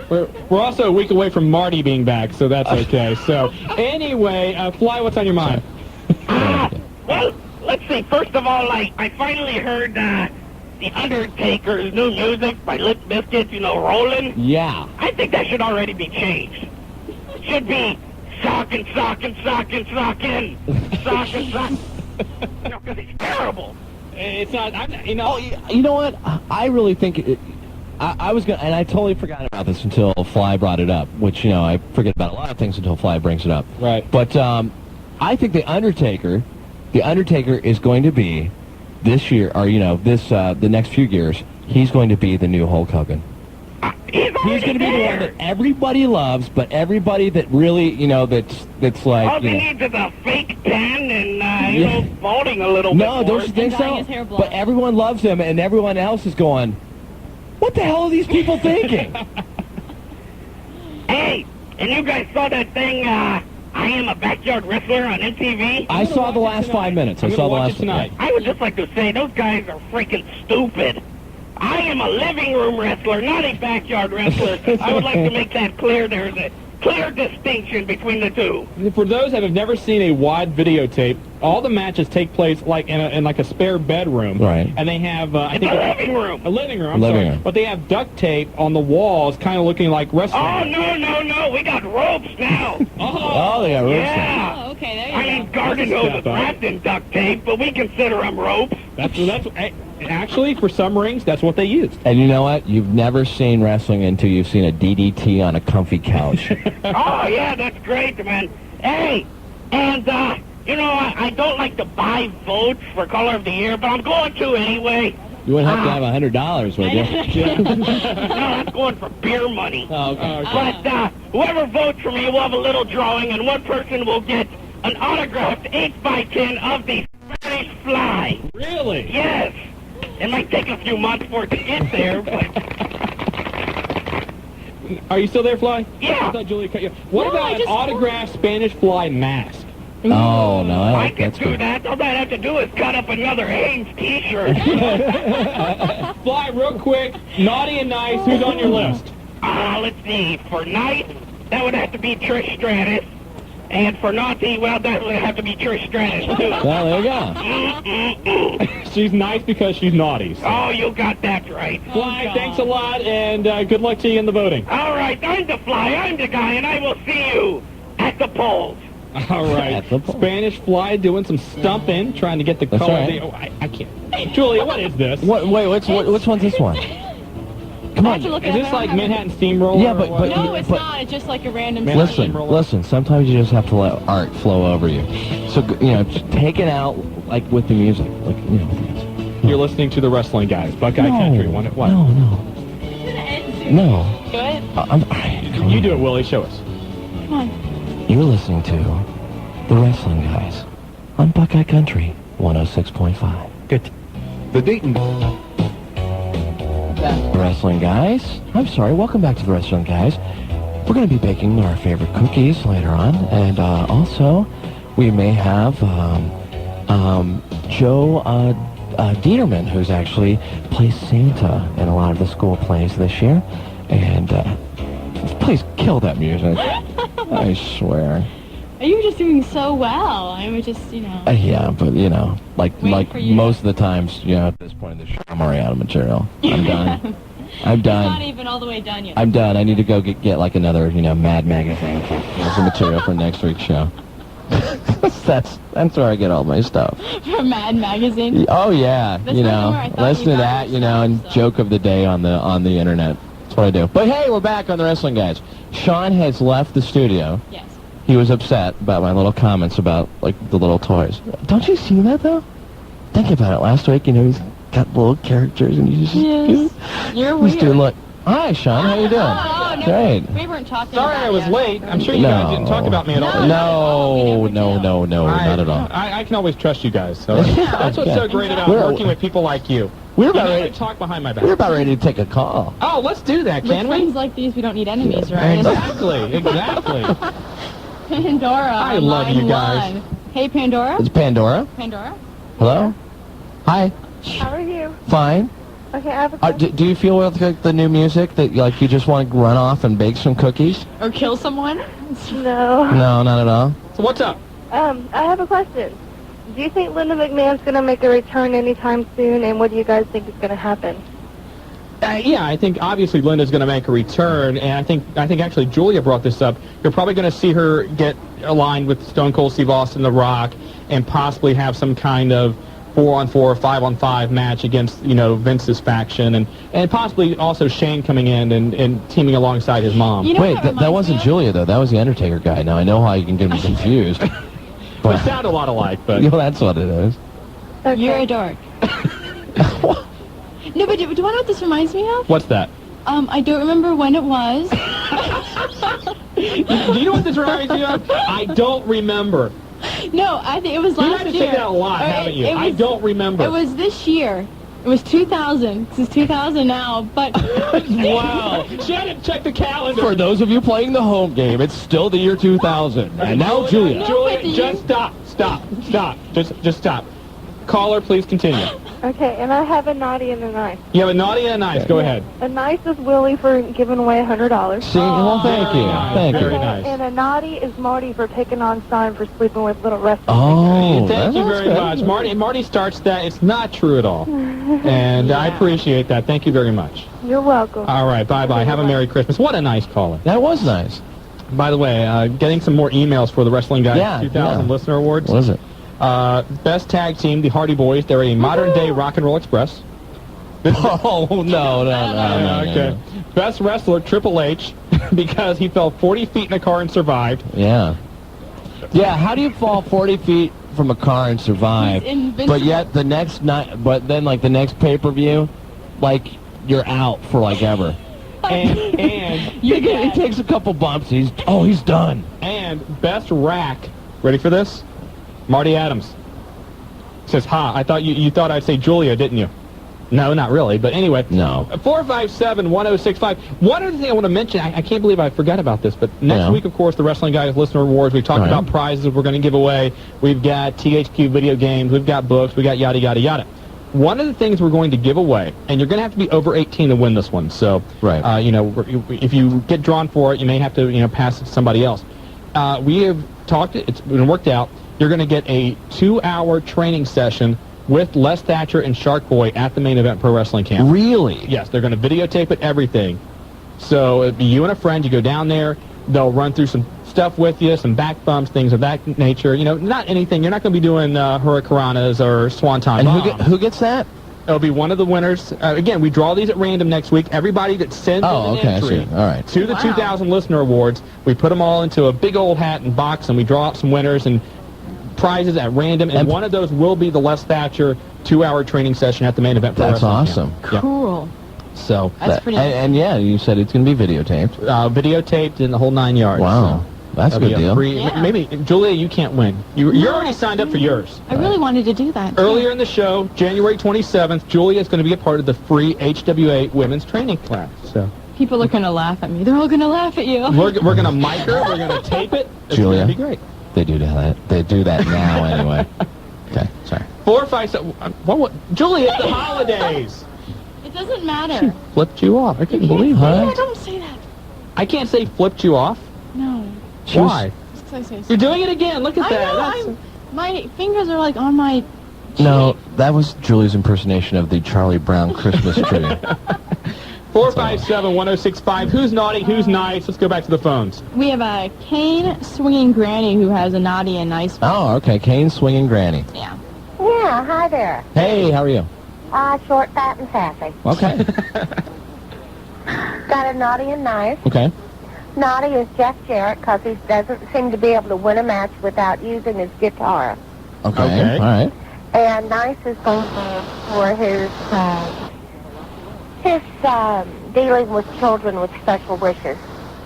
We're also a week away from Marty being back, so that's okay. So anyway, Fly, what's on your mind? Well, let's see. First of all, I finally heard The Undertaker's new music by Limp Bizkit, Rolling. Yeah. I think that should already be changed. It should be sockin'. Because it's terrible. It's not, Oh, you know what? I really think I was going to, and I totally forgot about this until Fly brought it up, which, I forget about a lot of things until Fly brings it up. Right. But I think The Undertaker is going to be this year, or, the next few years, he's going to be the new Hulk Hogan. He's going to be the one that everybody loves, but everybody that really, that's like, all he needs is a fake tan and, balding a little bit No, more. don't you think so? But everyone loves him, and everyone else is going, what the hell are these people thinking? Hey, and you guys saw that thing, I Am a Backyard Wrestler on MTV? I saw the last 5 minutes. I saw the last tonight. I would just like to say, those guys are freaking stupid. I am a living room wrestler, not a backyard wrestler. I would like to make that clear. There's a clear distinction between the two. For those that have never seen a wide videotape, all the matches take place like in like a spare bedroom. Right. And they have A living room. A living room. I'm sorry. But they have duct tape on the walls, kind of looking like wrestling. Oh, no. We got ropes now. Oh, they got ropes Yeah. Oh, okay, there you I go. mean, garden hose is wrapped in duct tape, but we consider them ropes. That's actually, for some rings, that's what they use. And you know what? You've never seen wrestling until you've seen a DDT on a comfy couch. Oh, yeah, that's great, man. Hey, and, I don't like to buy votes for Color of the Year, but I'm going to anyway. You wouldn't have to have $100, would you? No, I'm going for beer money. Oh, okay. But whoever votes for me will have a little drawing, and one person will get an autographed 8x10 of the Spanish Fly. Really? Yes. It might take a few months for it to get there, but... Are you still there, Fly? Yeah. I thought Julie cut you. What No, about an autographed Spanish Fly mask? Oh, no, I can do that. All I have to do is cut up another Hanes t-shirt. Fly, real quick, naughty and nice, who's on your list? Let's see. For nice, that would have to be Trish Stratus. And for naughty, well, that would have to be Trish Stratus, too. Well, there you go. She's nice because she's naughty. So. Oh, you got that right. Fly, thanks a lot, and good luck to you in the voting. All right, I'm the Fly. I'm the guy, and I will see you at the polls. All right. Spanish Fly doing some stumping, trying to get the That's color. right. I can't. Julia, what is this? Wait, which one's this one? Come on. Is this like Manhattan Steamroller? Yeah, but No, it's not. It's just like a random Listen, sometimes you just have to let art flow over you. So, just take it out, like, with the music. Like, You're listening to the Wrestling Guys, Buckeye Country. What? No. Do it. You do it, Willie. Show us. Come on. You're listening to the Wrestling Guys on Buckeye Country 106.5. Good. The Dayton Wrestling Guys. I'm sorry. Welcome back to the Wrestling Guys. We're going to be baking our favorite cookies later on, and also we may have Joe Dieterman, who's actually plays Santa in a lot of the school plays this year, and please kill that music. I swear. You were just doing so well. I was just, Yeah, but like most of the times, at this point in the show, I'm already out of material. I'm done. I'm done. Not even all the way done yet. I'm done. I need to go get like another, Mad magazine for some material for next week's show. That's where I get all my stuff. From Mad Magazine? Oh, yeah. That's you not know, where I thought listen you to got that, your you know, and stuff. joke of the day on the internet. That's what I do. But, hey, we're back on the Wrestling Guys. Shawn has left the studio. Yes. He was upset about my little comments about, like, the little toys. Don't you see that, though? Think about it. Last week, you know, he's got little characters, and you just... Yes. You're weird. He's doing, look. Hi, Shawn. How you doing? Oh, no. Great. We weren't talking Sorry about I was you. late. I'm sure you guys didn't talk about me at all. No, not at all. I can always trust you guys. So that's what's so great about working with people like you. We're about ready to talk behind my back. We're about ready to take a call. Oh, let's do that, can With we? friends like these, we don't need enemies, right? Exactly. Pandora. I on love line you guys. 1. Hey, Pandora. It's Pandora. Pandora. Hello? Hi. How are you? Fine. Okay, I have a question. Do you feel with the new music that like you just want to run off and bake some cookies? Or kill someone? No. No, not at all. So what's up? I have a question. Do you think Linda McMahon's going to make a return anytime soon, and what do you guys think is going to happen? Yeah, I think obviously Linda's going to make a return, and I think actually Julia brought this up. You're probably going to see her get aligned with Stone Cold Steve Austin, The Rock, and possibly have some kind of 4-on-4 or 5-on-5 match against, you know, Vince's faction, and possibly also Shane coming in and teaming alongside his mom. You know Wait, that wasn't Julia, though. That was the Undertaker guy. Now, I know how you can get me confused. But we sound a lot alike, but... You know, that's what it is. Okay. You're a dork. No, but do you know what this reminds me of? What's that? I don't remember when it was. Do you know what this reminds me of? I don't remember. No, I think it was last year. You had to say that a lot, haven't you? I don't remember. It was this year. It was 2000. This is 2000 now, but... Wow. She had to check the calendar. For those of you playing the home game, it's still the year 2000. And now Julia. Julia, just stop. Just stop. Caller, please continue. Okay, and I have a naughty and a nice. You have a naughty and a nice. Go ahead. A nice is Willie for giving away $100. See, well, thank you. Thank you. Very nice. And a naughty is Marty for picking on Stein for sleeping with little wrestling. Oh, thank you very much. Marty starts that. It's not true at all. And I appreciate that. Thank you very much. You're welcome. All right, bye-bye. Have a Merry Christmas. What a nice caller. That was nice. By the way, getting some more emails for the Wrestling Guys 2000 Listener Awards. What is it? Best tag team, the Hardy Boys. They're a modern-day Rock and Roll Express. Oh, no. Okay. Best wrestler, Triple H, because he fell 40 feet in a car and survived. Yeah. Yeah, how do you fall 40 feet from a car and survive? But yet the next night, but then like the next pay-per-view, like you're out for like ever. And it takes a couple bumps. He's done. And best rack. Ready for this? Marty Adams says, "Ha! I thought you thought I'd say Julia, didn't you?" No, not really. But anyway, no. 457-1065. One other thing I want to mention. I can't believe I forgot about this. But next week, of course, the Wrestling Guys Listener Awards. We talked about prizes we're going to give away. We've got THQ video games. We've got books. We got yada yada yada. One of the things we're going to give away, and you're going to have to be over 18 to win this one. So, you know, if you get drawn for it, you may have to, you know, pass it to somebody else. We have talked. It's been worked out. You're going to get a 2-hour training session with Les Thatcher and Shark Boy at the Main Event Pro Wrestling Camp. Really? Yes, they're going to videotape it, everything. So it'd be you and a friend. You go down there. They'll run through some stuff with you, some back bumps, things of that nature. You know, not anything. You're not going to be doing hurricanranas or swanton bombs. And who gets that? It'll be one of the winners. Again, we draw these at random next week. Everybody that sends in an entry to the 2000 Listener Awards, we put them all into a big old hat and box, and we draw up some winners and prizes at random, and one of those will be the Les Thatcher 2-hour training session at the Main Event. That's awesome. Cool. So that's pretty. And yeah, you said it's going to be videotaped. Videotaped in the whole 9 yards. Wow, that's a good deal. Maybe Julia, you can't win. You're already signed up for yours. I really wanted to do that. Earlier in the show, January 27th, Julia is going to be a part of the free HWA women's training class. So people are going to laugh at me. They're all going to laugh at you. We're going to mic her. We're going to tape it. It's Julia, going to be great. They do that. They do that now anyway. Okay, sorry. 457. What? Julia, it's the holidays. It doesn't matter. Flipped you off. I couldn't believe it. that. Don't say that. I can't say flipped you off. No. Why? So. You're doing it again. Look at that. I know. My fingers are like on my. No, that was Julie's impersonation of the Charlie Brown Christmas tree. 457-1065. Who's naughty? Who's nice? Let's go back to the phones. We have a Kane swinging granny who has a naughty and nice one. Oh, okay. Kane swinging granny. Yeah. Yeah, hi there. Hey, how are you? Short, fat, and sassy. Okay. Got a naughty and nice. Okay. Naughty is Jeff Jarrett because he doesn't seem to be able to win a match without using his guitar. Okay. All right. And nice is going for his dealing with children with special wishes.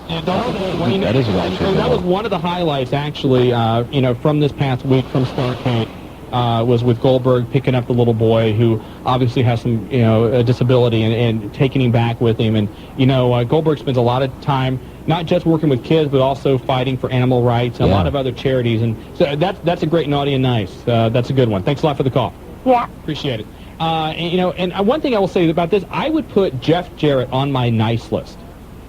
And that was one of the highlights, actually, from this past week from Starrcade, was with Goldberg picking up the little boy who obviously has some, a disability and taking him back with him. And, Goldberg spends a lot of time not just working with kids, but also fighting for animal rights and a lot of other charities. And so that's a great naughty and nice. That's a good one. Thanks a lot for the call. Yeah. Appreciate it. And one thing I will say about this, I would put Jeff Jarrett on my nice list.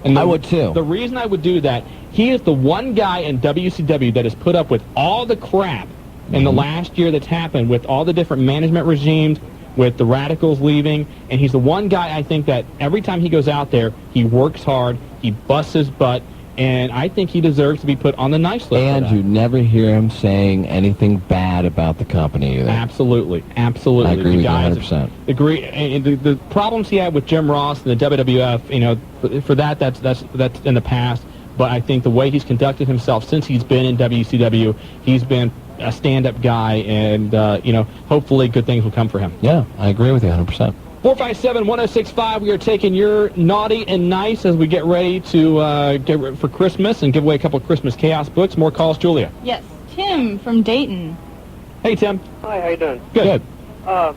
And I would too. The reason I would do that, he is the one guy in WCW that has put up with all the crap in the last year that's happened with all the different management regimes, with the Radicals leaving, and he's the one guy I think that every time he goes out there, he works hard, he busts his butt, and I think he deserves to be put on the nice list. And you never hear him saying anything bad about the company either. Absolutely. I agree with you 100%. Agree. And the problems he had with Jim Ross and the WWF, for that's in the past. But I think the way he's conducted himself since he's been in WCW, he's been a stand-up guy, and hopefully good things will come for him. Yeah, I agree with you 100%. 457-1065. We are taking your naughty and nice as we get ready to get ready for Christmas and give away a couple of Christmas Chaos books. More calls, Julia. Yes, Tim from Dayton. Hey, Tim. Hi, how you doing? Good. I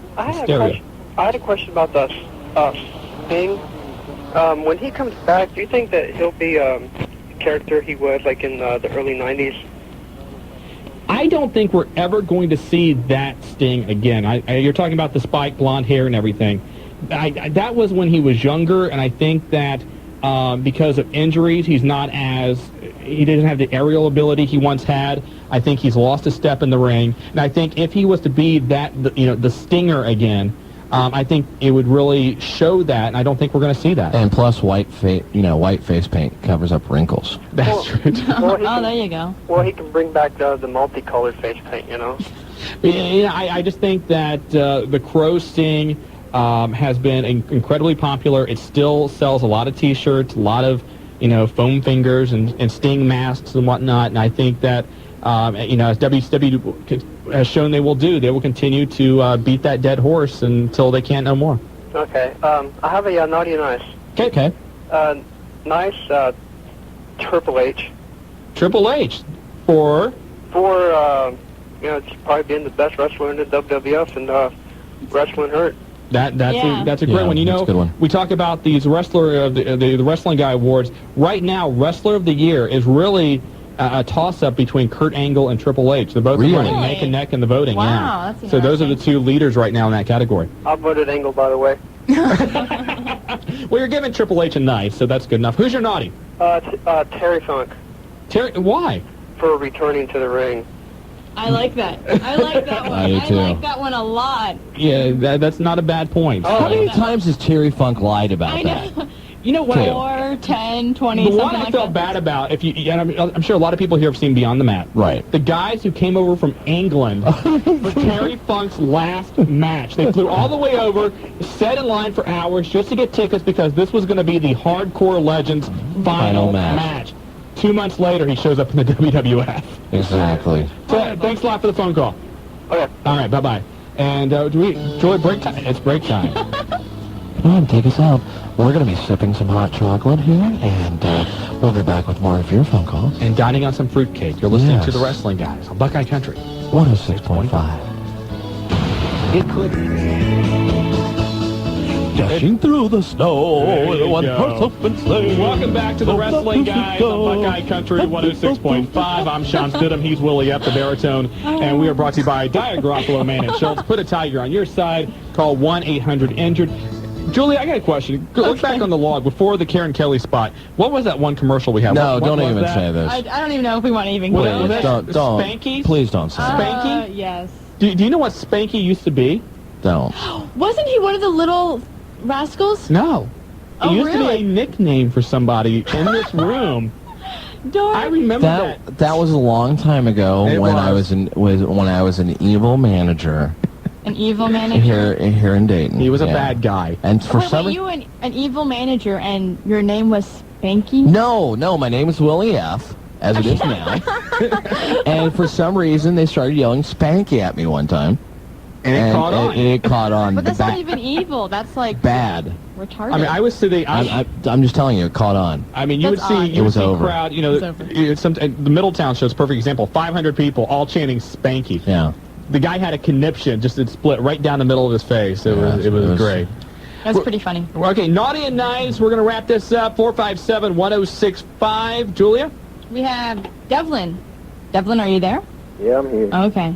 had a question about the Sting. When he comes back, do you think that he'll be the character he was like in the early 90s? I don't think we're ever going to see that Sting again. You're talking about the spiked blonde hair and everything. That was when he was younger, and I think that because of injuries, he doesn't have the aerial ability he once had. I think he's lost a step in the ring, and I think if he was to be the Stinger again, I think it would really show that, and I don't think we're going to see that. And plus, white face paint covers up wrinkles. That's true. There you go. Well, he can bring back the multicolored face paint, I just think that the Crow Sting has been incredibly popular. It still sells a lot of T-shirts, a lot of foam fingers and Sting masks and whatnot. And I think that as WCW has shown they will continue to beat that dead horse until they can't no more. Okay. I have a naughty and nice. Okay. Nice. Triple H. Triple H for it's probably being the best wrestler in the WWF and wrestling hurt. That's a great one. That's a good one. We talk about these the Wrestling Guy Awards. Right now, Wrestler of the Year is really a toss-up between Kurt Angle and Triple H. They're both running neck and neck in the voting. Wow, that's so those are the two leaders right now in that category. I voted Angle, by the way. Well, you're giving Triple H a nice, so that's good enough. Who's your naughty? Terry Funk. Why? For returning to the ring. I like that. I like that one. I do too. like that one a lot. Yeah, that's not a bad point. How many times has Terry Funk lied about that? You know what? 4, 10, 20, the one I felt bad about, I'm sure a lot of people here have seen Beyond the Mat. Right. The guys who came over from England for Terry Funk's last match. They flew all the way over, sat in line for hours just to get tickets because this was going to be the Hardcore Legends final match. 2 months later, he shows up in the WWF. Exactly. So, thanks a lot for the phone call. Okay. All right, bye-bye. And Joy, break time. It's break time. Come on, take us out. We're going to be sipping some hot chocolate here, and we'll be back with more of your phone calls. And dining on some fruitcake. You're listening to the Wrestling Guys on Buckeye Country. 106.5. It could. Dashing through the snow with a one-horse open sleigh. Welcome back to the Wrestling Guys on Buckeye Country 106.5. I'm Shawn Stidham. He's Willie Epp, the baritone. And we are brought to you by Dyer Garofalo, Man and Schultz. Put a tiger on your side. Call 1-800-INJURED. Julie, I got a question. Look back on the log before the Karen Kelly spot. What was that one commercial we had? No, don't even say this. I don't even know if we want to even Please, go there. don't. Spanky? Please don't say Spanky? Yes. Do you know what Spanky used to be? Don't. Wasn't he one of the little rascals? No. It used to be a nickname for somebody in this room. I remember that. That was a long time ago when I was an evil manager. An evil manager? Here in Dayton. He was a bad guy. And for some you an evil manager and your name was Spanky? No, my name is Willie F., as it is now. And for some reason, they started yelling Spanky at me one time. And it caught on. It caught on. But that's not even evil. That's like bad. Retarded. I mean, I was sitting. I'm just telling you, it caught on. I mean, you would see a crowd. You know, the Middletown show is a perfect example. 500 people all chanting Spanky. Yeah. The guy had a conniption, just it split right down the middle of his face. It was great. That's pretty funny. Okay, naughty and nice. We're going to wrap this up. 457-1065. Julia? We have Devlin. Devlin, are you there? Yeah, I'm here. Okay.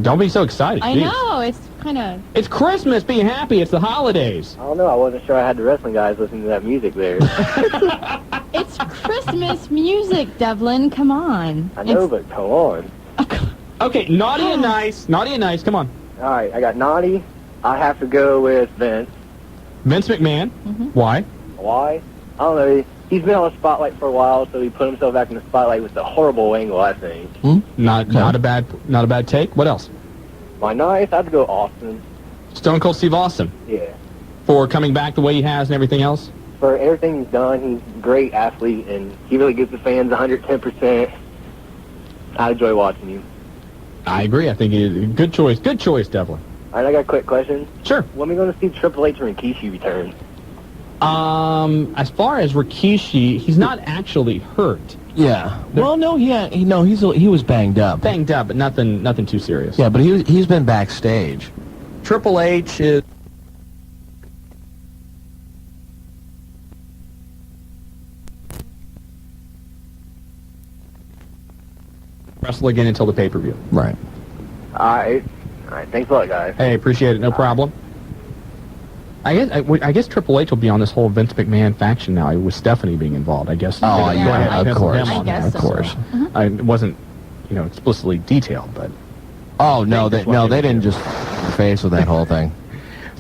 Don't be so excited. I know. It's kind of... It's Christmas. Be happy. It's the holidays. I don't know. I wasn't sure I had the wrestling guys listening to that music there. It's Christmas music, Devlin. Come on. I know, but come on. Okay, naughty and nice. Naughty and nice. Come on. All right, I got naughty. I have to go with Vince. Vince McMahon. Why? Why? I don't know. He's been on the spotlight for a while, so he put himself back in the spotlight with a horrible angle, I think. Not a bad take. What else? My nice, I'd go Austin. Stone Cold Steve Austin. Yeah. For coming back the way he has and everything else? For everything he's done, he's a great athlete, and he really gives the fans 110%. I enjoy watching him. I agree. I think good choice. Good choice, Devlin. All right, I got a quick question. Sure. When are we going to see Triple H and Rikishi return? As far as Rikishi, he's not actually hurt. Yeah. Well, no, he was banged up. Banged up, but nothing too serious. Yeah, but he's been backstage. Triple H is... wrestle again until the pay-per-view. Right. All right. Thanks a lot, guys. Hey, appreciate it. No problem. I guess Triple H will be on this whole Vince McMahon faction now with Stephanie being involved. I guess. Oh, yeah, of course. Of course. It wasn't, explicitly detailed, but. Oh no, they didn't just face with that whole thing.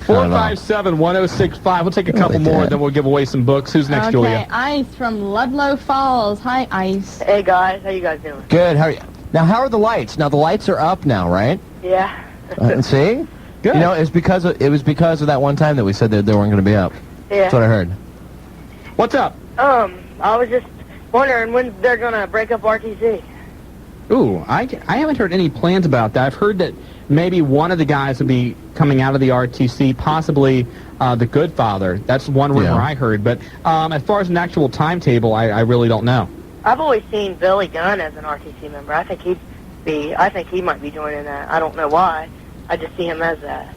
457-1065. We'll take a couple more, and then we'll give away some books. Who's next, Julia? Okay, Ice from Ludlow Falls. Hi, Ice. Hey, guys. How you guys doing? Good. How are you? Now, how are the lights? Now, the lights are up now, right? Yeah. See? Good. It was because of that one time that we said that they weren't going to be up. Yeah. That's what I heard. What's up? I was just wondering when they're going to break up RTC. Ooh, I haven't heard any plans about that. I've heard that maybe one of the guys would be coming out of the RTC, possibly the Good Father. That's one rumor I heard. But as far as an actual timetable, I really don't know. I've always seen Billy Gunn as an RTC member. I think he might be joining that. I don't know why. I just see him as that.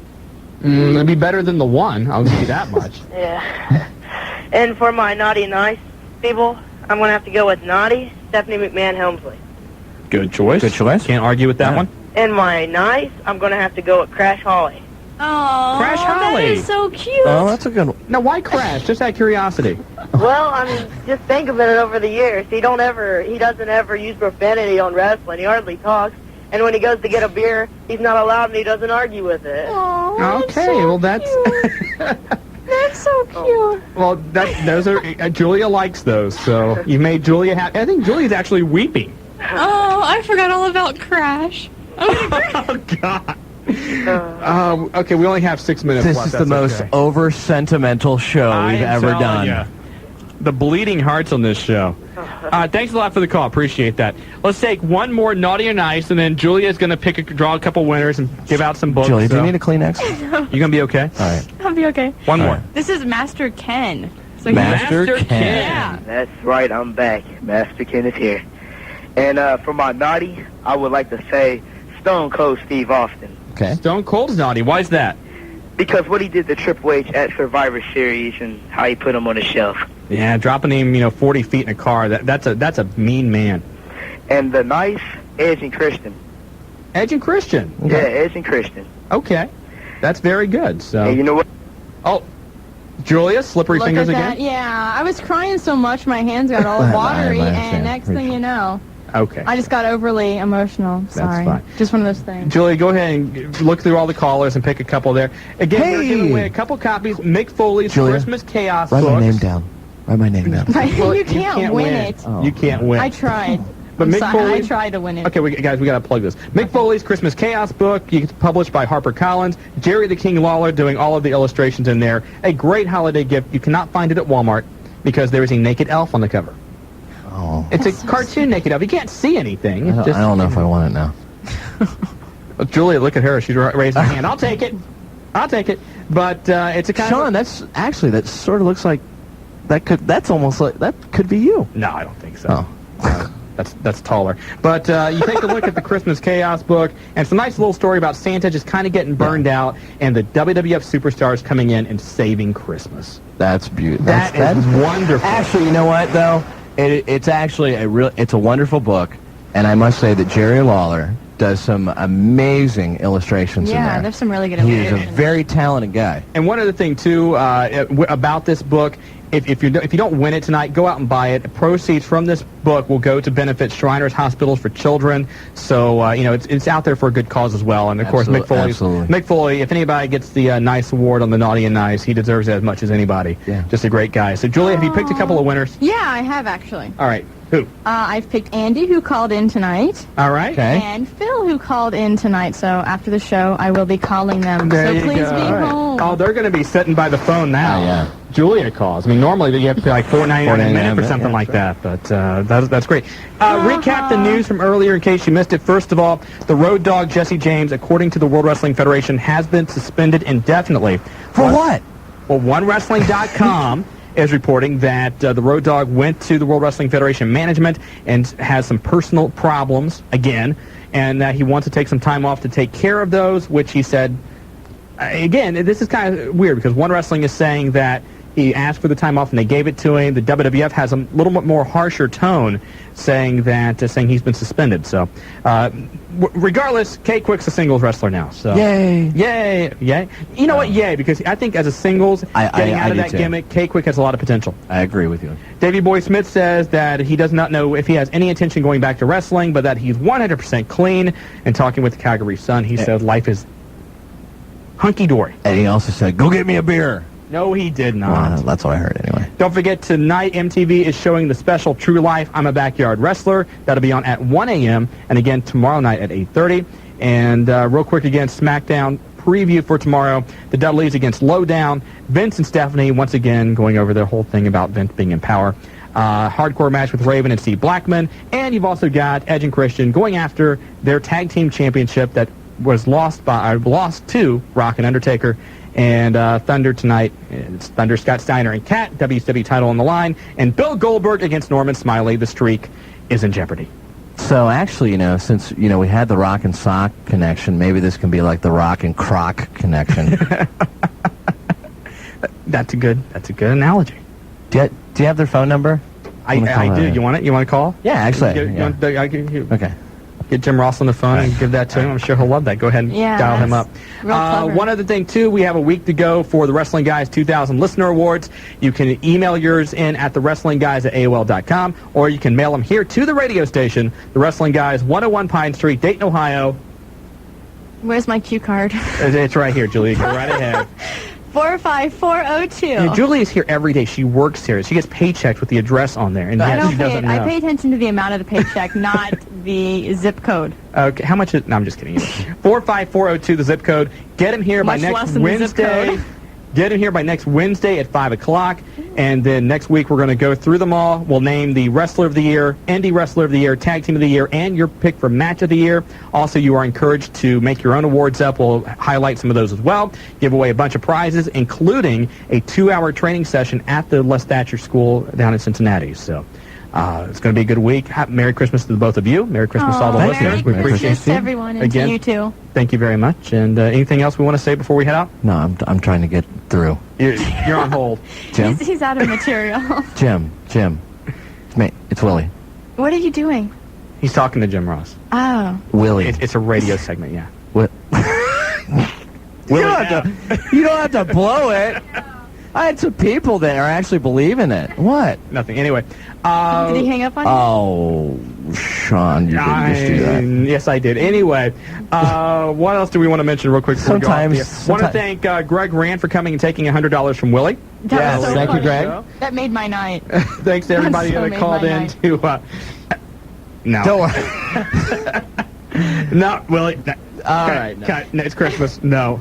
It'd be better than the one. I'll give you that much. Yeah. And for my naughty and nice people, I'm going to have to go with naughty Stephanie McMahon Helmsley. Good choice. Good choice. Can't argue with that one. And my nice, I'm going to have to go with Crash Holly. Oh, Crash Holly. That is so cute. Oh, that's a good one. Now, why Crash? Just out of curiosity. Well, I mean, just think of it over the years. He doesn't ever use profanity on wrestling. He hardly talks. And when he goes to get a beer, he's not allowed and he doesn't argue with it. Oh, okay, well, that's... That's so cute. Well, those are... Julia likes those, so you made Julia happy. I think Julia's actually weeping. Oh, I forgot all about Crash. Oh, God. Okay, we only have 6 minutes This left. is the most over-sentimental show we've ever done. Ya. The bleeding hearts on this show. Thanks a lot for the call. Appreciate that. Let's take one more naughty or nice, and then Julia's going to draw a couple winners and give out some books. Julia, do you need a Kleenex? You going to be okay? All right. I'll be okay. One more. This is Master Ken. So Master Ken. Yeah. That's right, I'm back. Master Ken is here. And for my naughty, I would like to say Stone Cold Steve Austin. Okay. Stone Cold's naughty. Why is that? Because what he did to Triple H at Survivor Series and how he put him on the shelf. Yeah, dropping him, 40 feet in a car. That's a mean man. And the nice, Edge and Christian. Edge and Christian. Okay. Yeah, Edge and Christian. Okay. That's very good. So. And you know what? Oh, Julia, slippery fingers again? Yeah, I was crying so much my hands got all watery, and next thing you know. Okay. I just got overly emotional. Sorry. That's fine. Just one of those things. Julie, go ahead and look through all the callers and pick a couple there. Again, we're giving away a couple copies. Mick Foley's Christmas Chaos Write books. my name down. Write my name down. Right, Well, you can't win it. Oh. You can't win. I tried. But I'm Mick sorry, Foley, I tried to win it. Okay, guys, we got to plug this. Mick Foley's Christmas Chaos book, it's published by HarperCollins. Jerry the King Lawler doing all of the illustrations in there. A great holiday gift. You cannot find it at Walmart because there is a naked elf on the cover. Oh. It's a cartoon naked elf. You can't see anything. I don't know if I want it now. Julia, look at her. She's raising her hand. I'll take it. I'll take it. But it's a kind Shawn, that sort of looks like that's almost like that could be you. No, I don't think so. Oh. That's taller. But you take a look at the Christmas Chaos book, and it's a nice little story about Santa just kind of getting burned out, and the WWF superstars coming in and saving Christmas. That's beautiful. That is wonderful. Actually, you know what though? It's actually it's a wonderful book, and I must say that Jerry Lawler does some amazing illustrations in there. Yeah, there's some really good He illustrations. is a very talented guy. And one other thing too about this book. If you don't win it tonight, go out and buy it. Proceeds from this book will go to benefit Shriners Hospitals for Children. So it's out there for a good cause as well. And of course, Mick Foley. If anybody gets the nice award on the Naughty and Nice, he deserves it as much as anybody. Yeah. Just a great guy. So Julia, have you picked a couple of winners? Yeah, I have actually. All right. Who? I've picked Andy, who called in tonight. All right. Okay. And Phil, who called in tonight. So after the show, I will be calling them. There so you please go. be home. Oh, they're going to be sitting by the phone now. Oh, yeah. Julia calls. I mean, normally you have to pay like $4.99 a minute or something like that, but that's great. Recap the news from earlier in case you missed it. First of all, the Road Dogg Jesse James, according to the World Wrestling Federation, has been suspended indefinitely. For what? Well, OneWrestling.com is reporting that the Road Dogg went to the World Wrestling Federation management and has some personal problems again, and that he wants to take some time off to take care of those, which he said, again, this is kind of weird because One Wrestling is saying that he asked for the time off and they gave it to him. The WWF has a little bit more harsher tone saying that saying he's been suspended. So regardless, K-Quick's a singles wrestler now. So Yay. You know what? Yay, because I think as a singles, getting out of that gimmick, K-Quick has a lot of potential. I agree with you. Davey Boy Smith says that he does not know if he has any intention going back to wrestling, but that he's 100% clean. And talking with the Calgary Sun, he said life is hunky-dory. And he also said, go get me a beer. No, he did not. Well, that's what I heard anyway. Don't forget, tonight MTV is showing the special True Life, I'm a Backyard Wrestler. That'll be on at 1 a.m. and again tomorrow night at 8:30. And real quick again, SmackDown preview for tomorrow. The Dudleys against Lowdown. Vince and Stephanie once again going over their whole thing about Vince being in power. Hardcore match with Raven and Steve Blackman. And you've also got Edge and Christian going after their tag team championship that was lost to Rock and Undertaker. And Thunder tonight, it's Thunder, Scott Steiner, and Kat, WCW title on the line. And Bill Goldberg against Norman Smiley. The streak is in jeopardy. So actually, since, we had the Rock and Sock connection, maybe this can be like the Rock and Croc connection. That's a good analogy. Do you have their phone number? I do. You want it? You want to call? Yeah, actually. Okay. Get Jim Ross on the phone and give that to him. I'm sure he'll love that. Go ahead and dial him up. One other thing, too, we have a week to go for the Wrestling Guys 2000 Listener Awards. You can email yours in at thewrestlingguys@AOL.com, or you can mail them here to the radio station, The Wrestling Guys, 101 Pine Street, Dayton, Ohio. Where's my cue card? It's right here, Julia. Go right ahead. 45402. Julie's here every day. She works here. She gets paychecks with the address on there. And I she doesn't know. I pay attention to the amount of the paycheck, not the zip code. Okay, how much is... No, I'm just kidding. 45402, the zip code. Get him here by next Wednesday. Get him here by next Wednesday at 5 o'clock. And then next week, we're going to go through them all. We'll name the Wrestler of the Year, Indie Wrestler of the Year, Tag Team of the Year, and your pick for Match of the Year. Also, you are encouraged to make your own awards up. We'll highlight some of those as well. Give away a bunch of prizes, including a 2-hour training session at the Les Thatcher School down in Cincinnati. So it's going to be a good week. Merry Christmas to the both of you. Merry Christmas to all the listeners. We appreciate you. Everyone, and again, to you too. Thank you very much. And anything else we want to say before we head out? No, I'm trying to get through. You're on hold. Jim? He's out of material. Jim. It's me. It's Willie. What are you doing? He's talking to Jim Ross. Oh. Willie. It's a radio segment, yeah. What? You don't have to blow it. I had some people that are actually believing it. What? Nothing. Anyway. Did he hang up on you? Oh, Shawn, you didn't just do that. Yes, I did. Anyway, what else do we want to mention real quick before we go off the air? Want to thank Greg Rand for coming and taking $100 from Willie. That was so thank funny. you, Greg. That made my night. Thanks to everybody so that called in night. to... no. Don't worry. No, Willie. No. All right. No. No, it's Christmas. No.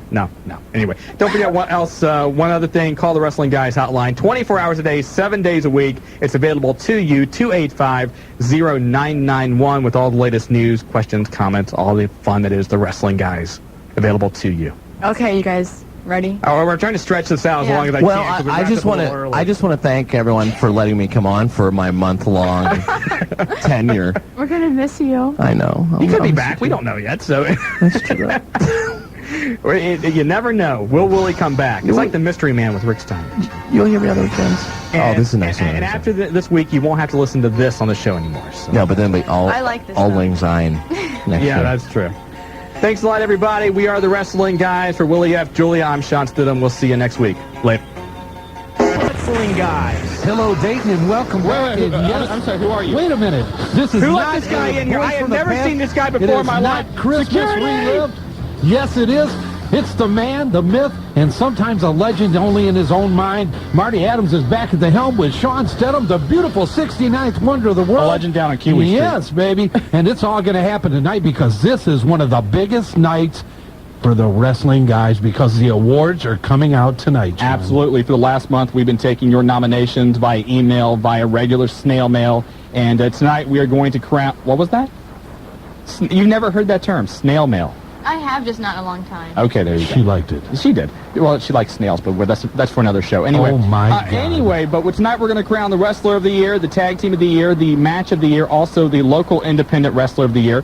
Anyway, don't forget what else. One other thing. Call the Wrestling Guys hotline. 24 hours a day, 7 days a week. It's available to you. 285-0991 with all the latest news, questions, comments, all the fun that is the Wrestling Guys. Available to you. Okay, you guys ready? Oh, we're trying to stretch this out as long as I can. I just want to thank everyone for letting me come on for my month-long tenure. We're gonna miss you. I know. He could be back. We don't know yet. So that's true. You never know. Will Willie come back? It's like the Mystery Man with Rick Stein. You'll hear me other weekends. This is a nice one. And after this week, you won't have to listen to this on the show anymore. So. No, but then I like this Auld Lang Syne next year. That's true. Thanks a lot, everybody. We are the Wrestling Guys. For Willie F. Julia, I'm Shawn Stidham. We'll see you next week. Later. Wrestling Guys. Hello, Dayton, and welcome back. I'm sorry, who are you? Wait a minute. This is who not let this guy in here? I have from the never past. seen this guy before in my life. It is not Christmas Security! relived. Yes, it is. It's the man, the myth, and sometimes a legend only in his own mind. Marty Adams is back at the helm with Shawn Stidham, the beautiful 69th wonder of the world. A legend down on Kiwi Street. Yes, baby. And it's all going to happen tonight because this is one of the biggest nights for the Wrestling Guys because the awards are coming out tonight, Shawn. Absolutely. For the last month, we've been taking your nominations via email, via regular snail mail, and tonight we are going to crown... What was that? You've never heard that term, snail mail. I have, just not in a long time. Okay, there you go. She liked it. She did. Well, she likes snails, but that's for another show. Anyway, oh my God. Anyway, but tonight we're going to crown the Wrestler of the Year, the Tag Team of the Year, the Match of the Year, also the Local Independent Wrestler of the Year,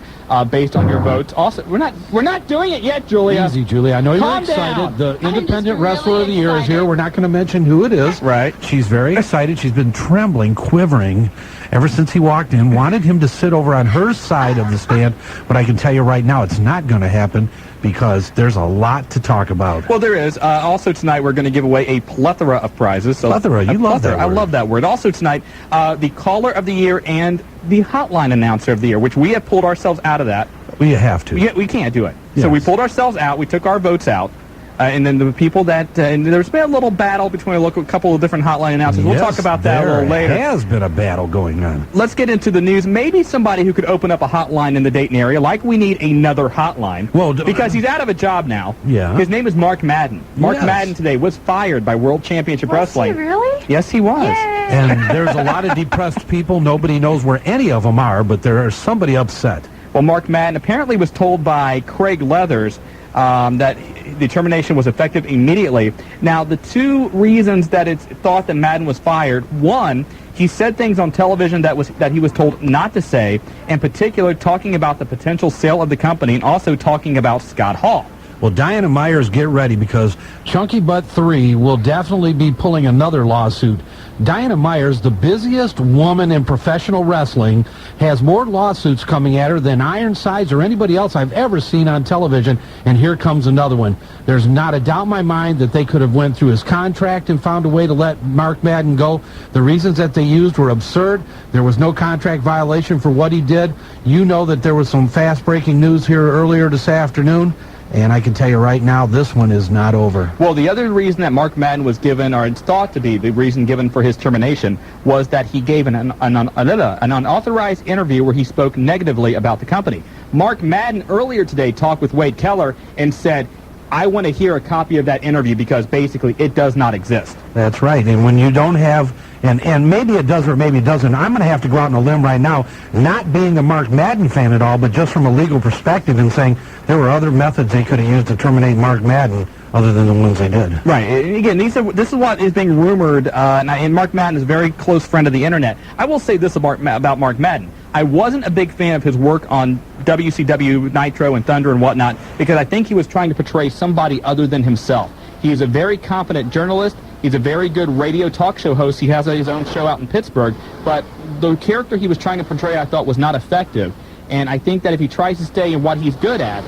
based on your votes. Also, we're not doing it yet, Julia. Easy, Julia. I know you're excited. Down. The Independent Wrestler of the Year is here. We're not going to mention who it is. Right. She's very excited. She's been trembling, quivering ever since he walked in. Wanted him to sit over on her side of the stand, but I can tell you right now it's not going to happen because there's a lot to talk about. Well, there is. Also tonight we're going to give away a plethora of prizes. So plethora. You love that word. I love that word. Also tonight, the Caller of the Year and the Hotline Announcer of the Year, which we have pulled ourselves out of that. We have to. We can't do it. Yes. So we pulled ourselves out. We took our votes out. And then the people that, and there's been a little battle between a couple of different hotline announcers. We'll talk about that a little later. There has been a battle going on. Let's get into the news. Maybe somebody who could open up a hotline in the Dayton area, like we need another hotline. Well, because he's out of a job now. Yeah. His name is Mark Madden. Mark Madden today was fired by World Championship Wrestling. Was he really? Yes, he was. Yay. And there's a lot of depressed people. Nobody knows where any of them are, but there is somebody upset. Well, Mark Madden apparently was told by Craig Leathers that the termination was effective immediately. Now, the two reasons that it's thought that Madden was fired, one, he said things on television that he was told not to say, in particular talking about the potential sale of the company and also talking about Scott Hall. Well, Diana Myers, get ready because Chunky Butt 3 will definitely be pulling another lawsuit. Diana Myers, the busiest woman in professional wrestling, has more lawsuits coming at her than Ironsides or anybody else I've ever seen on television, and here comes another one. There's not a doubt in my mind that they could have went through his contract and found a way to let Mark Madden go. The reasons that they used were absurd. There was no contract violation for what he did. You know that there was some fast-breaking news here earlier this afternoon. And I can tell you right now, this one is not over. Well, the other reason that Mark Madden was given, or it's thought to be the reason given for his termination, was that he gave an unauthorized interview where he spoke negatively about the company. Mark Madden earlier today talked with Wade Keller and said, I want to hear a copy of that interview because basically it does not exist. That's right. And when you don't have, and maybe it does or maybe it doesn't, I'm going to have to go out on a limb right now, not being a Mark Madden fan at all, but just from a legal perspective and saying there were other methods they could have used to terminate Mark Madden other than the ones they did. Right. And again, this is what is being rumored, and Mark Madden is a very close friend of the Internet. I will say this about Mark Madden. I wasn't a big fan of his work on WCW Nitro and Thunder and whatnot because I think he was trying to portray somebody other than himself. He is a very competent journalist. He's a very good radio talk show host. He has his own show out in Pittsburgh. But the character he was trying to portray, I thought, was not effective. And I think that if he tries to stay in what he's good at...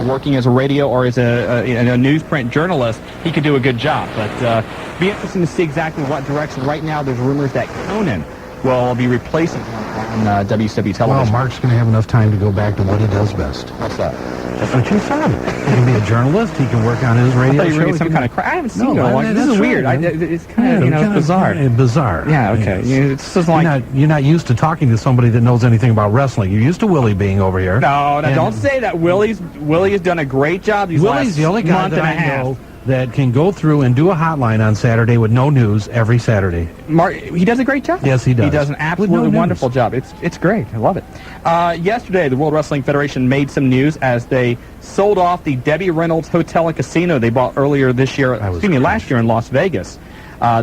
working as a radio or as a newsprint journalist, he could do a good job. But be interesting to see exactly what direction. Right now, there's rumors that Conan will be replacing him on WCW television. Well, Mark's going to have enough time to go back to what he does best. What's that? That's what you said. He can be a journalist. He can work on his radio I thought you were reading some kind of crap. I haven't seen it in a long time. This is weird. It's kind of bizarre. Bizarre. Yeah, okay. Yes. You're not used to talking to somebody that knows anything about wrestling. You're used to Willie being over here. No, don't say that. Willie has done a great job these Willie's the only guy that I know that can go through and do a hotline on Saturday with no news every Saturday. He does a great job. Yes, he does. He does an absolutely wonderful job. It's great. I love it. Yesterday, the World Wrestling Federation made some news as they sold off the Debbie Reynolds Hotel and Casino they bought earlier this year, last year in Las Vegas.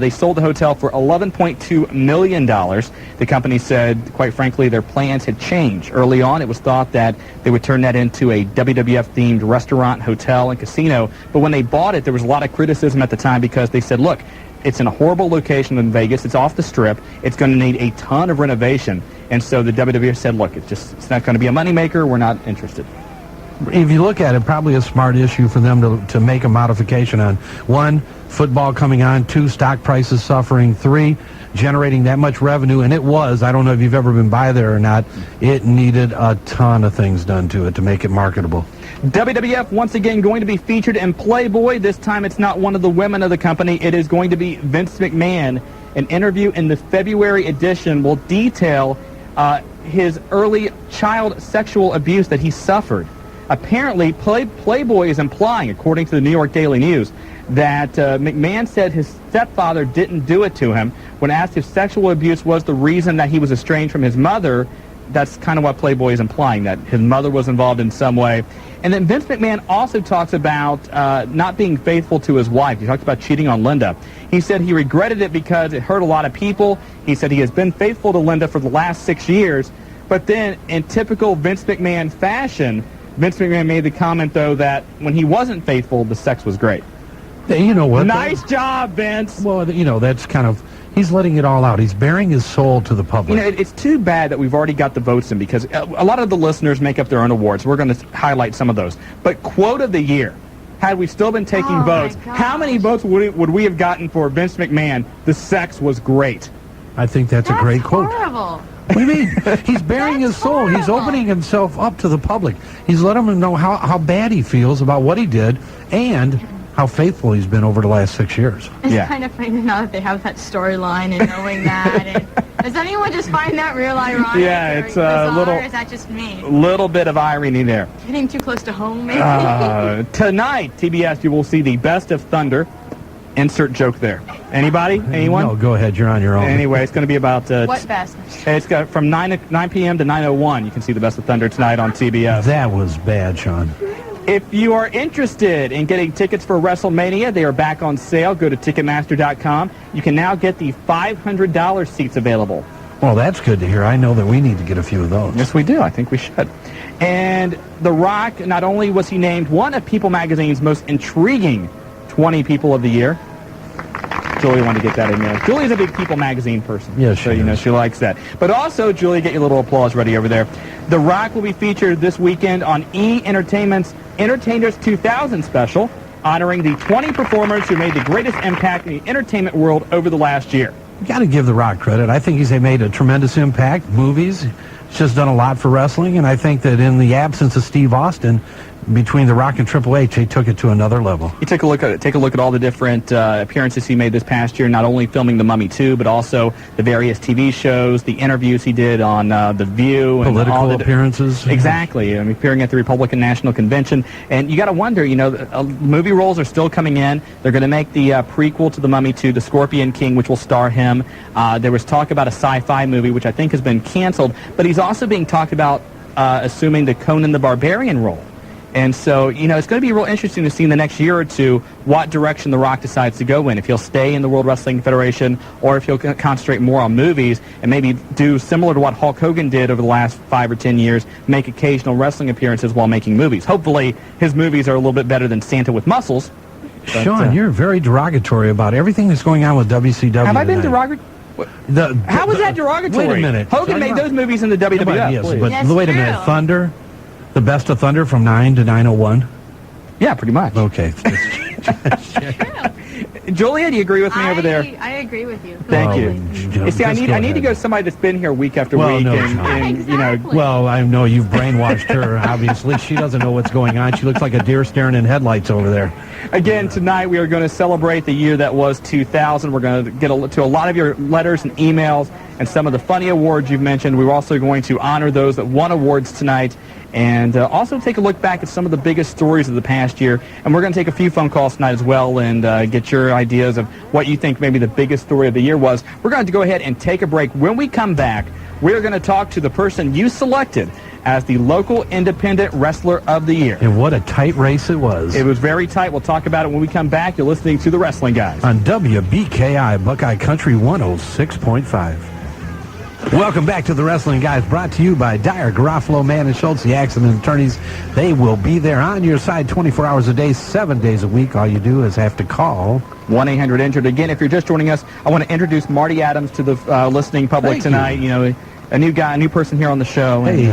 They sold the hotel for $11.2 million. The company said, quite frankly, their plans had changed. Early on, it was thought that they would turn that into a WWF-themed restaurant, hotel, and casino. But when they bought it, there was a lot of criticism at the time because they said, look, it's in a horrible location in Vegas. It's off the Strip. It's going to need a ton of renovation. And so the WWF said, look, it's not going to be a moneymaker. We're not interested. If you look at it, probably a smart issue for them to make a modification on. 1, football coming on. 2, stock prices suffering. 3, generating that much revenue. And it was, I don't know if you've ever been by there or not, it needed a ton of things done to it to make it marketable. WWF once again going to be featured in Playboy. This time it's not one of the women of the company. It is going to be Vince McMahon. An interview in the February edition will detail his early child sexual abuse that he suffered. Apparently, Playboy is implying, according to the New York Daily News, that McMahon said his stepfather didn't do it to him. When asked if sexual abuse was the reason that he was estranged from his mother, that's kind of what Playboy is implying, that his mother was involved in some way. And then Vince McMahon also talks about not being faithful to his wife. He talks about cheating on Linda. He said he regretted it because it hurt a lot of people. He said he has been faithful to Linda for the last 6 years. But then, in typical Vince McMahon fashion, Vince McMahon made the comment, though, that when he wasn't faithful, the sex was great. You know what? Nice job, Vince. Well, that's kind of, he's letting it all out. He's bearing his soul to the public. It's too bad that we've already got the votes in because a lot of the listeners make up their own awards. We're going to highlight some of those. But quote of the year, had we still been taking votes, how many votes would we have gotten for Vince McMahon? The sex was great. I think that's a great quote. Horrible. What do you mean? He's bearing his soul. Horrible. He's opening himself up to the public. He's letting them know how bad he feels about what he did and how faithful he's been over the last 6 years. It's kind of funny now that they have that storyline and knowing that. And does anyone just find that real ironic? Yeah, it's a little. Or is that just me? Little bit of irony there. Getting too close to home, maybe. Tonight, TBS, you will see the Best of Thunder. Insert joke there. Anybody? Anyone? No, go ahead. You're on your own. Anyway, it's going to be about... what best? It's got from 9 p.m. to 9:01. You can see the Best of Thunder tonight on TBS. That was bad, Shawn. If you are interested in getting tickets for WrestleMania, they are back on sale. Go to Ticketmaster.com. You can now get the $500 seats available. Well, that's good to hear. I know that we need to get a few of those. Yes, we do. I think we should. And The Rock, not only was he named one of People Magazine's most intriguing 20 people of the year. Julie wanted to get that in there. Julie's a big People Magazine person. Yes, so, she likes that. But also, Julie, get your little applause ready over there. The Rock will be featured this weekend on E! Entertainment's Entertainers 2000 special, honoring the 20 performers who made the greatest impact in the entertainment world over the last year. You got to give The Rock credit. I think he's made a tremendous impact. Movies. He's just done a lot for wrestling, and I think that in the absence of Steve Austin, between The Rock and Triple H, they took it to another level. You take a look at all the different appearances he made this past year, not only filming The Mummy 2, but also the various TV shows, the interviews he did on The View. And political all appearances. Exactly. Appearing at the Republican National Convention. And you got to wonder, movie roles are still coming in. They're going to make the prequel to The Mummy 2, The Scorpion King, which will star him. There was talk about a sci-fi movie, which I think has been canceled, but he's also being talked about assuming the Conan the Barbarian role. And so, it's going to be real interesting to see in the next year or two what direction The Rock decides to go in. If he'll stay in the World Wrestling Federation or if he'll concentrate more on movies and maybe do similar to what Hulk Hogan did over the last 5 or 10 years, make occasional wrestling appearances while making movies. Hopefully, his movies are a little bit better than Santa with Muscles. But, Shawn, you're very derogatory about everything that's going on with WCW. Have I been derogatory? How was that derogatory? Wait a minute. Hogan made those movies in the WWF. Yes, but wait a minute. Thunder. The Best of Thunder from 9 to 9:01? Yeah, pretty much. Okay. Julia, do you agree with me over there? I agree with you. Thank you. You see, I need to go to somebody that's been here week after week, and you know. Well, I know you've brainwashed her. Obviously, she doesn't know what's going on. She looks like a deer staring in headlights over there. Again, tonight we are going to celebrate the year that was 2000. We're going to get to a lot of your letters and emails and some of the funny awards you've mentioned. We're also going to honor those that won awards tonight, and also take a look back at some of the biggest stories of the past year. And we're going to take a few phone calls tonight as well and get your ideas of what you think maybe the biggest story of the year was. We're going to go ahead and take a break. When we come back, we're going to talk to the person you selected as the local independent wrestler of the year. And what a tight race it was. It was very tight. We'll talk about it when we come back. You're listening to The Wrestling Guys on WBKI Buckeye Country 106.5. Welcome back to The Wrestling Guys, brought to you by Dyer, Garofalo, Mann, and Schultz, the accident attorneys. They will be there on your side 24 hours a day, 7 days a week. All you do is have to call 1-800-INJURED. Again, if you're just joining us, I want to introduce Marty Adams to the listening public tonight. You know, a new guy, a new person here on the show. Hey,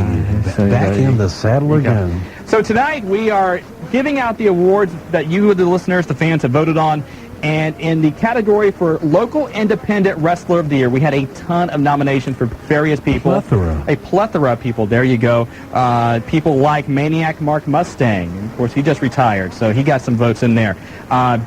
back in the saddle again. So tonight we are giving out the awards that you, the listeners, the fans, have voted on. And in the category for Local Independent Wrestler of the Year, we had a ton of nominations for various people. A plethora of people. There you go. People like Maniac Mark Mustang. Of course, he just retired, so he got some votes in there.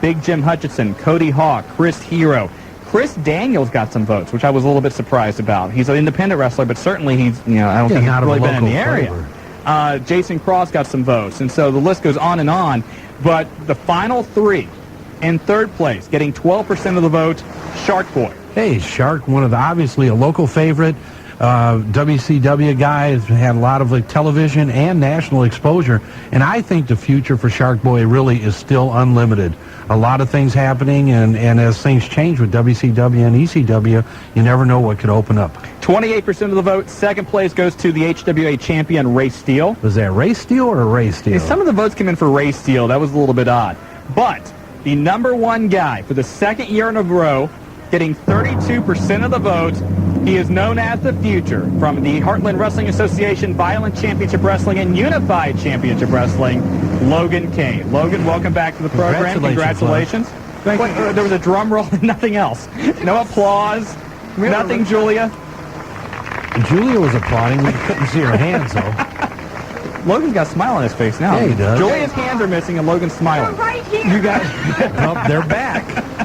Big Jim Hutchinson, Cody Hawk, Chris Hero. Chris Daniels got some votes, which I was a little bit surprised about. He's an independent wrestler, but certainly he's, you know, I don't think he's really been in the area. Jason Cross got some votes, and so the list goes on and on. But the final three, in third place, getting 12% of the vote, Shark Boy. Hey, Shark, one of the, obviously a local favorite. WCW guy has had a lot of television and national exposure, and I think the future for Shark Boy really is still unlimited. A lot of things happening, and as things change with WCW and ECW, you never know what could open up. 28% of the vote. Second place goes to the HWA champion, Ray Steele. Was that Ray Steele or Ray Steele? Some of the votes came in for Ray Steele. That was a little bit odd. But the number one guy for the second year in a row, getting 32% of the vote, he is known as the Future from the Heartland Wrestling Association, Violent Championship Wrestling, and Unified Championship Wrestling, Logan Kane. Logan, welcome back to the program. Congratulations. Thank you. There was a drum roll and nothing else. No applause. Nothing, Julia. Julia was applauding. We couldn't see her hands, though. Logan's got a smile on his face now. Yeah, he does. Julia's hands are missing, and Logan's smiling. Right here. You guys, oh, they're back.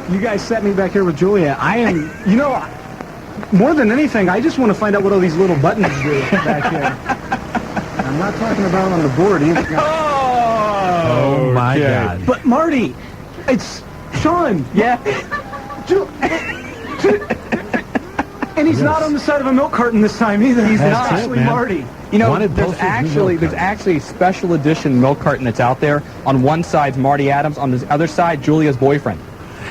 You guys set me back here with Julia. I am, you know, more than anything, I just want to find out what all these little buttons do back here. I'm not talking about on the board either. Oh my God. But Marty, it's Shawn. Yeah. And he's not on the side of a milk carton this time either. He's not actually Marty. You know, there's actually a special edition milk carton that's out there. On one side's Marty Adams, on the other side, Julia's boyfriend.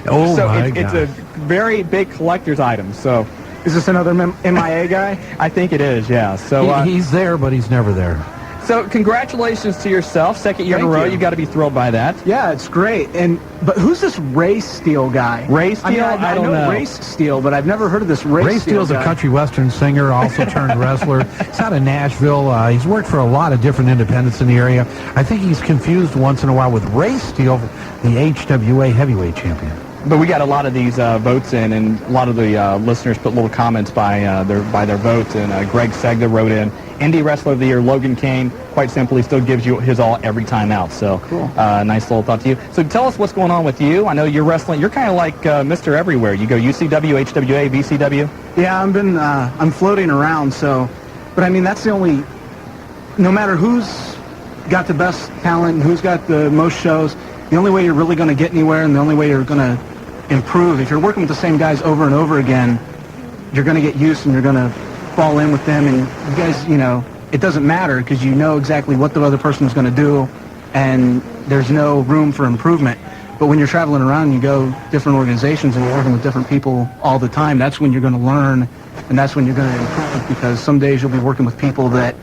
Oh, so my it's God. a very big collector's item. So, is this another MIA guy? I think it is. Yeah. So he's there, but he's never there. So congratulations to yourself, second year in a row. You've got to be thrilled by that. Yeah, it's great. But who's this Ray Steele guy? Ray Steele? I don't know Ray Steele, but I've never heard of this Ray Steele. Ray Steele's a country western singer, also turned wrestler. He's out of Nashville. He's worked for a lot of different independents in the area. I think he's confused once in a while with Ray Steele, the HWA heavyweight champion. But we got a lot of these votes in, and a lot of the listeners put little comments by their votes. And Greg Segda wrote in, Indie Wrestler of the Year, Logan Kane, quite simply, still gives you his all every time out. So, cool. Nice little thought to you. So tell us what's going on with you. I know you're wrestling. You're kind of like Mr. Everywhere. You go UCW, HWA, VCW. Yeah, I'm floating around. So, but I mean, that's the only. No matter who's got the best talent and who's got the most shows, the only way you're really going to get anywhere, and the only way you're going to improve, if you're working with the same guys over and over again, you're going to get used and you're going to fall in with them, and you guys, you know, it doesn't matter because you know exactly what the other person is going to do, and there's no room for improvement. But when you're traveling around and you go different organizations and you're working with different people all the time, that's when you're going to learn, and that's when you're going to improve, because some days you'll be working with people that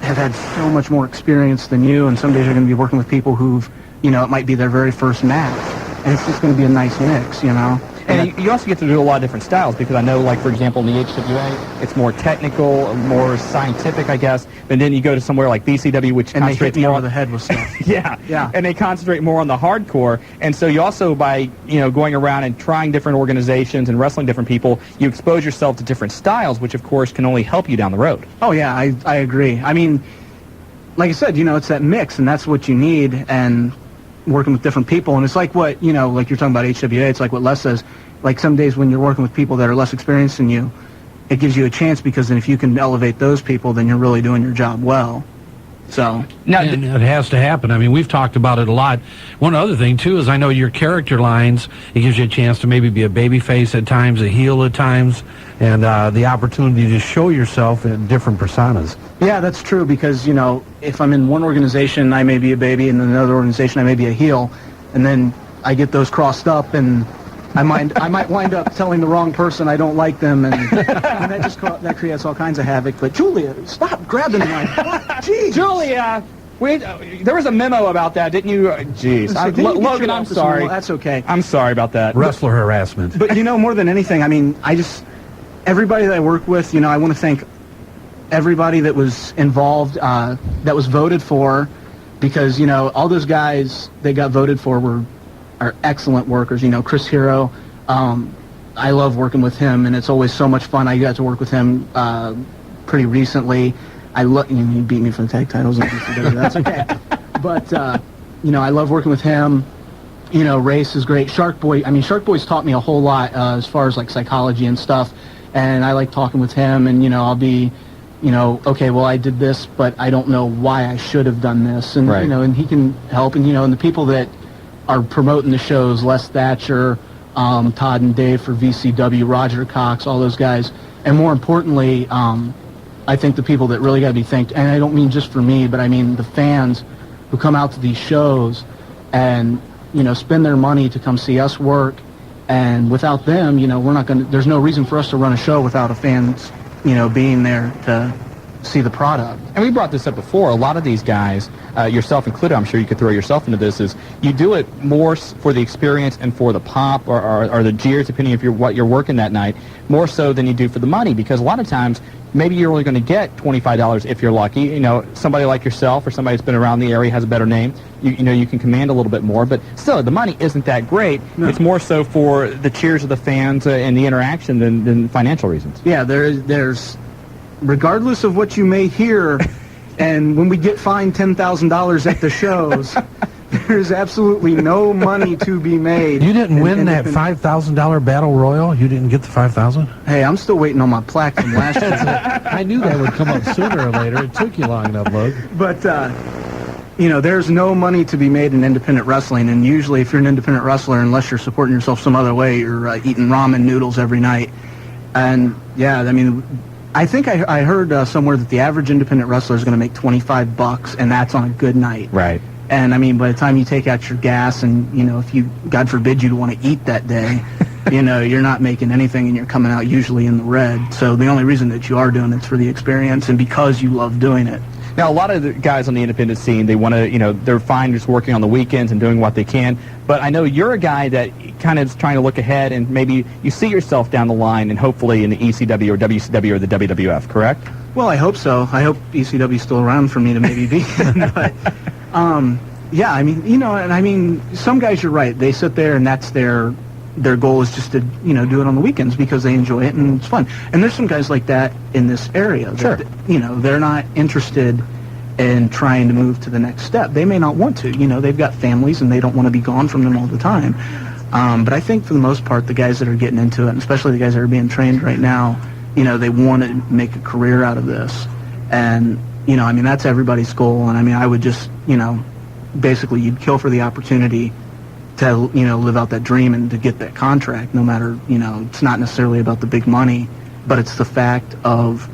have had so much more experience than you, and some days you're going to be working with people who've, you know, it might be their very first match, and it's just going to be a nice mix, you know. And you also get to do a lot of different styles, because I know, like, for example, in the HWA, it's more technical, more scientific, I guess. And then you go to somewhere like BCW, which and concentrates they hit me more over the head with stuff. yeah. And they concentrate more on the hardcore. And so you also, by going around and trying different organizations and wrestling different people, you expose yourself to different styles, which of course can only help you down the road. Oh yeah, I agree. I mean, like I said, it's that mix, and that's what you need. And working with different people, and it's like what like you're talking about HWA. It's like what Les says. Like some days when you're working with people that are less experienced than you, it gives you a chance, because then if you can elevate those people, then you're really doing your job well. So now, and it has to happen. I mean, we've talked about it a lot. One other thing, too, is I know your character lines, it gives you a chance to maybe be a babyface at times, a heel at times, and the opportunity to show yourself in different personas. Yeah, that's true, because, if I'm in one organization, I may be a baby, and in another organization, I may be a heel, and then I get those crossed up, and I might wind up telling the wrong person I don't like them, and that creates all kinds of havoc. But Julia, stop grabbing my butt. Jeez. Julia, there was a memo about that, didn't you? Jeez. Logan, I'm sorry. Memo? That's okay. I'm sorry about that. Wrestler harassment. But, more than anything, I mean, everybody that I work with, I want to thank everybody that was involved, that was voted for, because, all those guys that got voted for are excellent workers. Chris Hero, I love working with him, and it's always so much fun. I got to work with him pretty recently. He beat me for the tag titles in WCW. That's okay. But I love working with him. Race is great. Shark Boy's taught me a whole lot as far as like psychology and stuff, and I like talking with him. And I'll be, okay, well, I did this, but I don't know why I should have done this, and right. And he can help. And the people that are promoting the shows, Les Thatcher, Todd and Dave for VCW, Roger Cox, all those guys. And more importantly, I think the people that really got to be thanked, and I don't mean just for me, but I mean the fans who come out to these shows and, spend their money to come see us work. And without them, we're not going to, there's no reason for us to run a show without a fans, being there to see the product. And we brought this up before. A lot of these guys, yourself included, I'm sure you could throw yourself into this, is you do it more for the experience and for the pop or the jeers, depending if what you're working that night, more so than you do for the money, because a lot of times maybe you're only going to get $25 if you're lucky. Somebody like yourself or somebody that's been around the area, has a better name, you can command a little bit more, but still the money isn't that great. No. It's more so for the cheers of the fans and the interaction than financial reasons. Yeah, there's regardless of what you may hear, and when we get fined $10,000 at the shows, there's absolutely no money to be made. You didn't win that $5,000 battle royal? You didn't get the $5,000? Hey, I'm still waiting on my plaque from last year. I knew that would come up sooner or later. It took you long enough, Logan. But, there's no money to be made in independent wrestling, and usually if you're an independent wrestler, unless you're supporting yourself some other way, you're eating ramen noodles every night. And, yeah, I mean, I think I heard somewhere that the average independent wrestler is going to make $25, and that's on a good night. Right. And, I mean, by the time you take out your gas and, if you, God forbid, you want to eat that day, you're not making anything and you're coming out usually in the red. So the only reason that you are doing it's for the experience and because you love doing it. Now, a lot of the guys on the independent scene, they want to, they're fine just working on the weekends and doing what they can. But I know you're a guy that kind of is trying to look ahead, and maybe you see yourself down the line and hopefully in the ECW or WCW or the WWF, correct? Well, I hope so. I hope ECW is still around for me to maybe be in. But, yeah, I mean, and I mean, some guys, you're right. They sit there and that's their goal is just to, do it on the weekends because they enjoy it and it's fun. And there's some guys like that in this area. Sure. That, they're not interested in trying to move to the next step. They may not want to. They've got families and they don't want to be gone from them all the time. But I think for the most part, the guys that are getting into it, and especially the guys that are being trained right now, they want to make a career out of this. And, I mean, that's everybody's goal. And, I mean, I would just, basically you'd kill for the opportunity to, live out that dream and to get that contract, no matter, it's not necessarily about the big money, but it's the fact of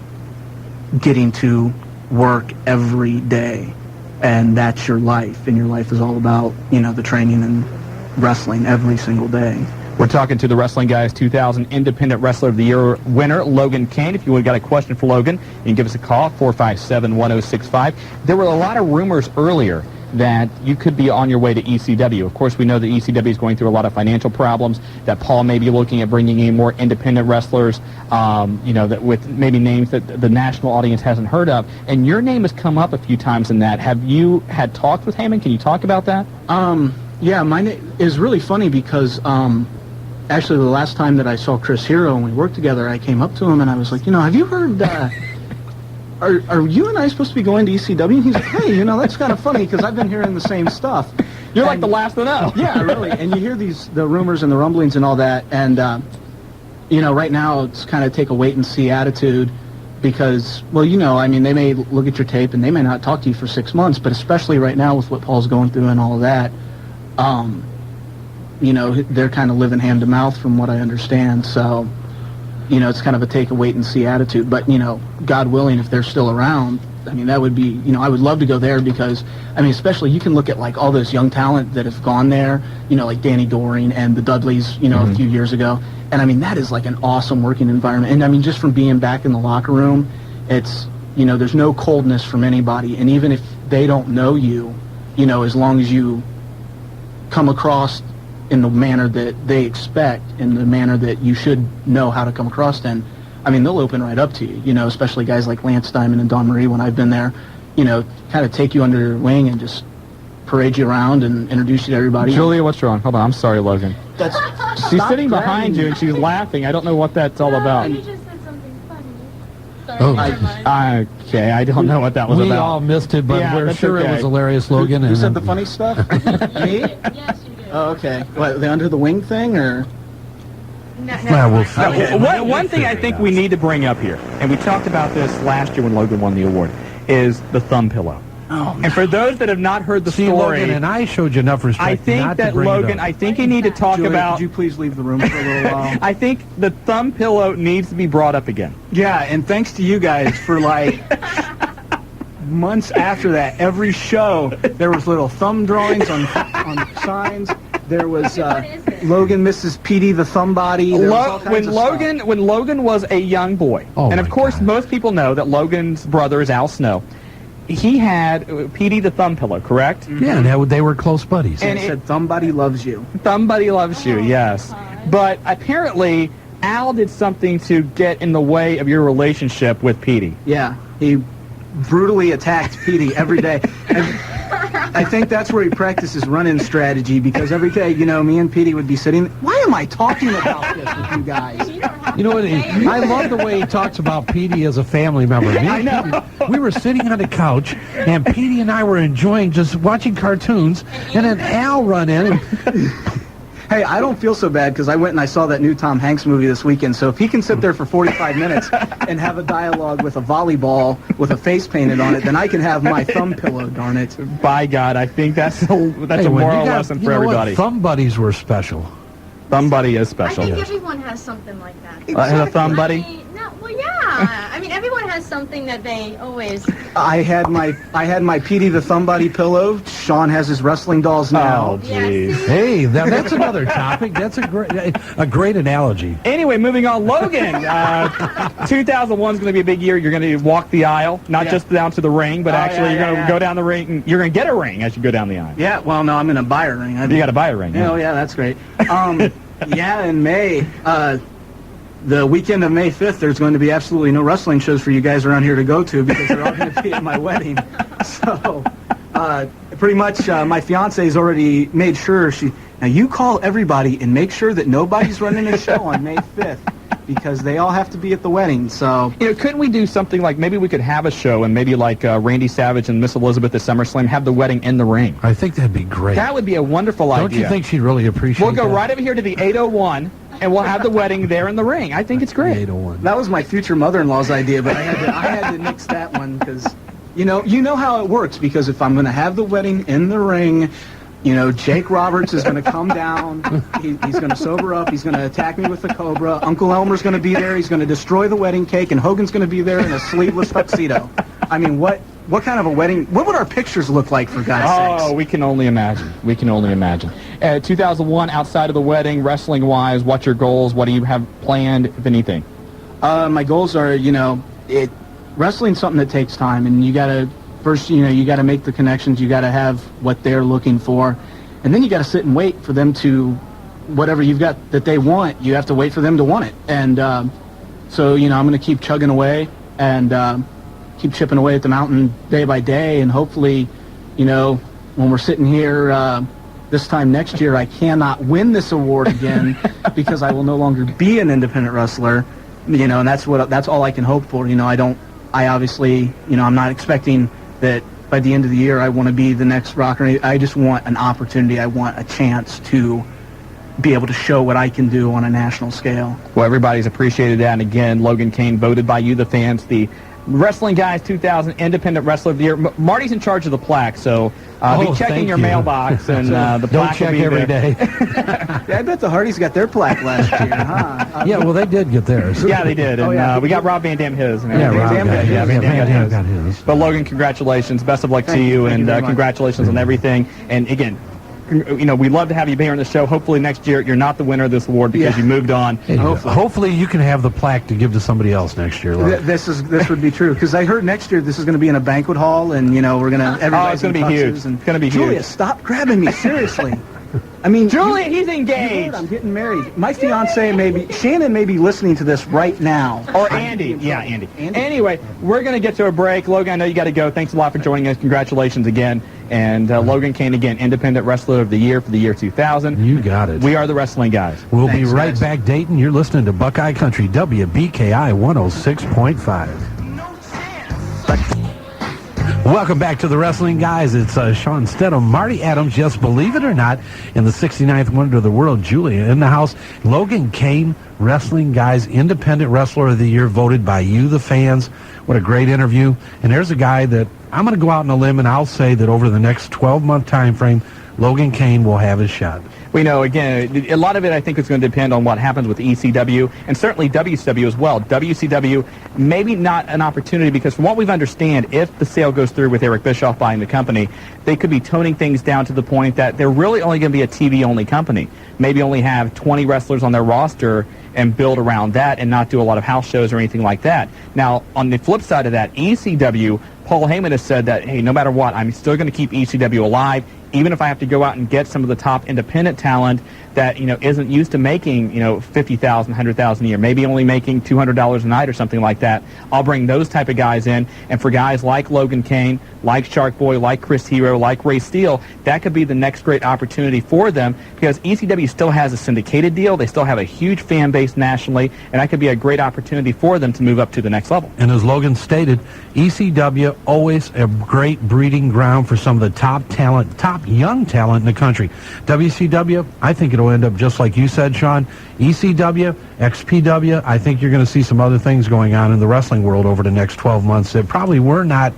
getting to work every day, and that's your life, and your life is all about, the training and wrestling every single day. We're talking to the Wrestling Guys 2000 Independent Wrestler of the Year winner, Logan Kane. If you would got a question for Logan, you can give us a call, 457-1065. There were a lot of rumors earlier that you could be on your way to ECW. Of course, we know that ECW is going through a lot of financial problems, that Paul may be looking at bringing in more independent wrestlers, that with maybe names that the national audience hasn't heard of. And your name has come up a few times in that. Have you had talks with Heyman? Can you talk about that? Yeah, my name is really funny because actually the last time that I saw Chris Hero and we worked together, I came up to him and I was like, have you heard... Are you and I supposed to be going to ECW? And he's like, hey, that's kind of funny because I've been hearing the same stuff. You're like the last to know. Yeah, really. And you hear the rumors and the rumblings and all that. And, right now it's kind of take a wait-and-see attitude because, well, they may look at your tape and they may not talk to you for 6 months, but especially right now with what Paul's going through and all of that, they're kind of living hand-to-mouth from what I understand. So... it's kind of a take a wait-and-see attitude. But, God willing, if they're still around, that would be, I would love to go there because, especially you can look at, like, all this young talent that have gone there, like Danny Doring and the Dudleys, a few years ago. And, that is, like, an awesome working environment. And, just from being back in the locker room, it's, there's no coldness from anybody. And even if they don't know you, as long as you come across in the manner that they expect, in the manner that you should know how to come across, then, they'll open right up to you, especially guys like Lance Diamond and Don Marie when I've been there, kind of take you under their wing and just parade you around and introduce you to everybody. Julia, what's wrong? Hold on, I'm sorry, Logan. She's sitting behind you and she's laughing. I don't know what that's all about. You just said something funny. Sorry, okay, I don't know what that was about. We all missed it, but we're sure it was hilarious, Logan. Who said the funny stuff? Me? Yes, you did. Oh, okay. What, the under the wing thing, or? One thing I think we need to bring up here, and we talked about this last year when Logan won the award, is the thumb pillow. Oh, and for those that have not heard the story, Logan and I showed you enough respect. I think that Logan, I think you need to talk Julia, about. Could you please leave the room for a little while? I think the thumb pillow needs to be brought up again. Yeah, and thanks to you guys for months after that, every show there was little thumb drawings on signs. There was Logan Mrs. Petey the Thumb Body. When Logan was a young boy, and of course most people know that Logan's brother is Al Snow. He had Petey the Thumb Pillow, correct? Mm-hmm. Yeah, and they were close buddies. And it said Thumb Buddy loves you. Thumb Buddy loves you, yes. But apparently Al did something to get in the way of your relationship with Petey. Yeah, he brutally attacked Petey every day. And I think that's where he practices run-in strategy, because every day, me and Petey would be sitting... Why am I talking about this with you guys? You know what? I love the way he talks about Petey as a family member. I know. We were sitting on the couch, and Petey and I were enjoying just watching cartoons, and then Al run in and... Hey, I don't feel so bad because I went and I saw that new Tom Hanks movie this weekend, so if he can sit there for 45 minutes and have a dialogue with a volleyball with a face painted on it, then I can have my thumb pillow, darn it. By God, I think that's a moral lesson for everybody. Thumb buddies were special. Thumb buddy is special. I think everyone has something like that. A thumb buddy? Everyone has something that they always... I had my Petey the Thumb Buddy pillow. Shawn has his wrestling dolls now. Oh, jeez. Yes. Hey, that's another topic. That's a great analogy. Anyway, moving on. Logan, 2001 is going to be a big year. You're going to walk the aisle, not just down to the ring, but you're going to go down the ring. And you're going to get a ring as you go down the aisle. Yeah, well, no, I'm going to buy a ring. You got to buy a ring. Oh, yeah, that's great. Yeah, in May, the weekend of May 5th, there's going to be absolutely no wrestling shows for you guys around here to go to because they're all going to be at my wedding. So, pretty much, my fiance has already made sure now you call everybody and make sure that nobody's running a show on May 5th because they all have to be at the wedding. So, couldn't we do something like maybe we could have a show and maybe like Randy Savage and Miss Elizabeth at SummerSlam have the wedding in the ring? I think that'd be great. That would be a wonderful idea. Don't you think she'd really appreciate that? We'll go right over here to the 801. And we'll have the wedding there in the ring. I think it's great. That was my future mother-in-law's idea, but I had to nix that one because, you know how it works. Because if I'm going to have the wedding in the ring, Jake Roberts is going to come down. He's going to sober up. He's going to attack me with the Cobra. Uncle Elmer's going to be there. He's going to destroy the wedding cake, and Hogan's going to be there in a sleeveless tuxedo. I mean, what kind of a wedding? What would our pictures look like, for God's sakes? Oh, we can only imagine. We can only imagine. 2001, outside of the wedding, wrestling-wise, what's your goals? What do you have planned, if anything? My goals are, wrestling's something that takes time, and you got to First, you got to make the connections. You got to have what they're looking for. And then you got to sit and wait for them to, whatever you've got that they want, you have to wait for them to want it. And so, I'm going to keep chugging away and keep chipping away at the mountain day by day. And hopefully, when we're sitting here this time next year, I cannot win this award again because I will no longer be an independent wrestler. And that's all I can hope for. I obviously, I'm not expecting that by the end of the year I want to be the next rocker. I just want an opportunity. I want a chance to be able to show what I can do on a national scale. Well, everybody's appreciated that. And again, Logan Kane voted by you, the fans, the Wrestling Guys 2000 Independent Wrestler of the Year. Marty's in charge of the plaque, so be checking your mailbox, and the plaque check will be every there. day. Yeah, I bet the Hardys got their plaque last year, huh? Yeah, well, they did get theirs. Yeah, they did. And we got Rob Van Dam his. And Yeah, Rob Van Dam Van Dam got got his. But Logan, congratulations. Best of luck to you, and congratulations on everything. And again, we'd love to have you here on the show. Hopefully next year you're not the winner of this award because you moved on. Hopefully you can have the plaque to give to somebody else next year. This would be true, because I heard next year this is going to be in a banquet hall, and we're going to everybody's it's going to be huge. It's going to be Julia, huge. stop grabbing me, seriously. I mean, Julia, he's engaged. I'm getting married. My fiance Shannon may be listening to this right now. Or Andy. Yeah, Andy. Anyway, we're going to get to a break. Logan, I know you got to go. Thanks a lot for joining us. Congratulations again. And Logan Kane, again, Independent Wrestler of the Year for the year 2000. You got it. We are the Wrestling Guys. We'll be right back, Dayton. You're listening to Buckeye Country, WBKI 106.5. Welcome back to the Wrestling Guys. It's Shawn Stedham, Marty Adams, yes, believe it or not, in the 69th Wonder of the World, Julia in the house. Logan Kane, Wrestling Guys Independent Wrestler of the Year, voted by you, the fans. What a great interview. And there's a guy that I'm going to go out on a limb, and I'll say that over the next 12-month time frame, Logan Kane will have his shot. We know, again, a lot of it I think is going to depend on what happens with ECW and certainly WCW as well. WCW, maybe not an opportunity because from what we've understand, if the sale goes through with Eric Bischoff buying the company, they could be toning things down to the point that they're really only going to be a TV-only company. Maybe only have 20 wrestlers on their roster and build around that and not do a lot of house shows or anything like that. Now, on the flip side of that, ECW, Paul Heyman has said that, hey, no matter what, I'm still going to keep ECW alive, even if I have to go out and get some of the top independent talent that, isn't used to making, $50,000, $100,000 a year, maybe only making $200 a night or something like that. I'll bring those type of guys in, and for guys like Logan Kane, like Shark Boy, like Chris Hero, like Ray Steele, that could be the next great opportunity for them because ECW still has a syndicated deal. They still have a huge fan base nationally, and that could be a great opportunity for them to move up to the next level. And as Logan stated, ECW always a great breeding ground for some of the top talent, top young talent in the country. WCW, I think it'll end up just like you said, Shawn. ECW, XPW, I think you're going to see some other things going on in the wrestling world over the next 12 months that probably we're not,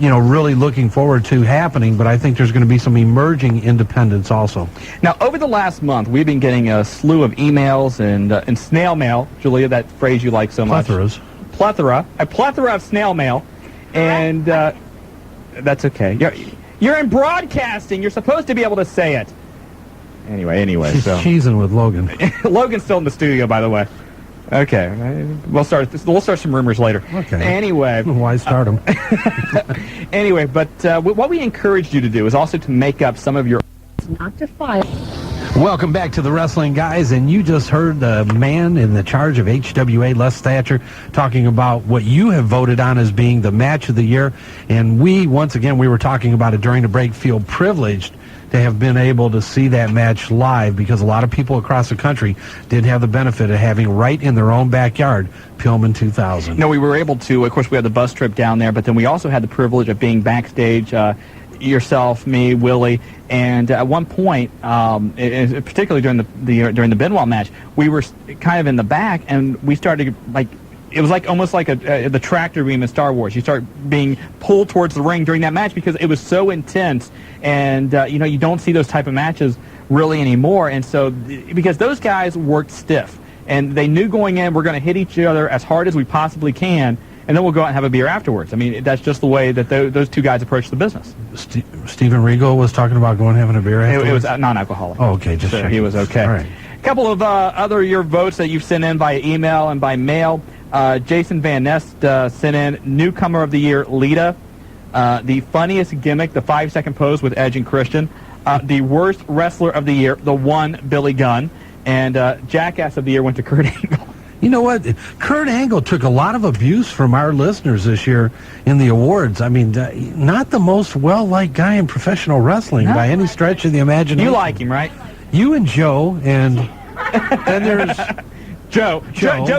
really looking forward to happening, but I think there's going to be some emerging independents also. Now, over the last month, we've been getting a slew of emails and snail mail, Julia, that phrase you like so much. Plethora. A plethora of snail mail, and that's okay. You're in broadcasting. You're supposed to be able to say it. Anyway, She's cheesing with Logan. Logan's still in the studio, by the way. Okay, we'll start some rumors later. Okay. Anyway, why start them? Anyway, but what we encouraged you to do is also to make up some of your. Not to fire. Welcome back to the Wrestling Guys, and you just heard the man in the charge of HWA, Les Thatcher, talking about what you have voted on as being the match of the year. And we were talking about it during the break, feel privileged to have been able to see that match live because a lot of people across the country did have the benefit of having right in their own backyard Pillman 2000. No, we were able to. Of course, we had the bus trip down there, but then we also had the privilege of being backstage, yourself, me, Willie, and at one point, particularly during the Benoit match, we were kind of in the back, and we started it was almost like the tractor beam in Star Wars. You start being pulled towards the ring during that match because it was so intense, and you don't see those type of matches really anymore. And so, because those guys worked stiff, and they knew going in we're going to hit each other as hard as we possibly can, and then we'll go out and have a beer afterwards. I mean, that's just the way that those two guys approach the business. Steven Regal was talking about going and having a beer afterwards? It was non-alcoholic. Oh, okay, just checking. He was okay. All right. A couple of other your votes that you've sent in by email and by mail. Jason Van Nest sent in Newcomer of the Year, Lita. the funniest gimmick, the 5-second pose with Edge and Christian, the worst wrestler of the year, the one Billy Gunn, and Jackass of the year went to Kurt Angle. You know what? Kurt Angle took a lot of abuse from our listeners this year in the awards. I mean, not the most well-liked guy in professional wrestling by any stretch of the imagination. You like him, right? You and Joe, and there's... Joe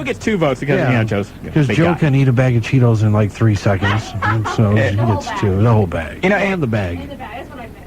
gets 2 votes because because Joe can eat a bag of Cheetos in like 3 seconds, and so he gets 2, the whole bag, and the bag.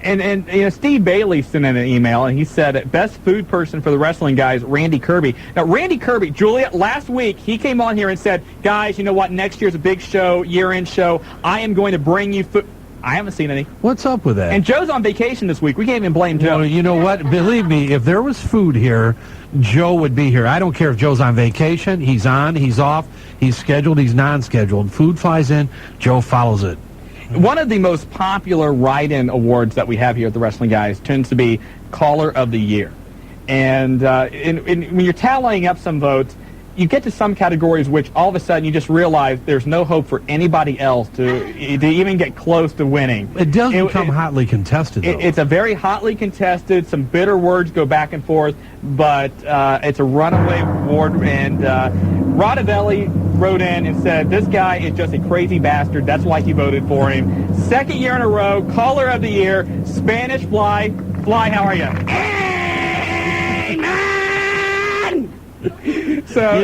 And Steve Bailey sent in an email, and he said best food person for the wrestling guys, Randy Kirby. Now Randy Kirby, Julia, last week he came on here and said, guys, you know what? Next year's a big show, year-end show. I am going to bring you food. I haven't seen any. What's up with that? And Joe's on vacation this week. We can't even blame Joe. Well, you know what? Believe me, if there was food here, Joe would be here. I don't care if Joe's on vacation. He's on. He's off. He's scheduled. He's non-scheduled. Food flies in. Joe follows it. One of the most popular write-in awards that we have here at the Wrestling Guys tends to be Caller of the Year. And when you're tallying up some votes, you get to some categories which all of a sudden you just realize there's no hope for anybody else to even get close to winning. It does become hotly contested, though. It's a very hotly contested. Some bitter words go back and forth, but it's a runaway award. And Rodavelli wrote in and said, this guy is just a crazy bastard. That's why he voted for him. Second year in a row, Caller of the Year, Spanish Fly. Fly, how are you? So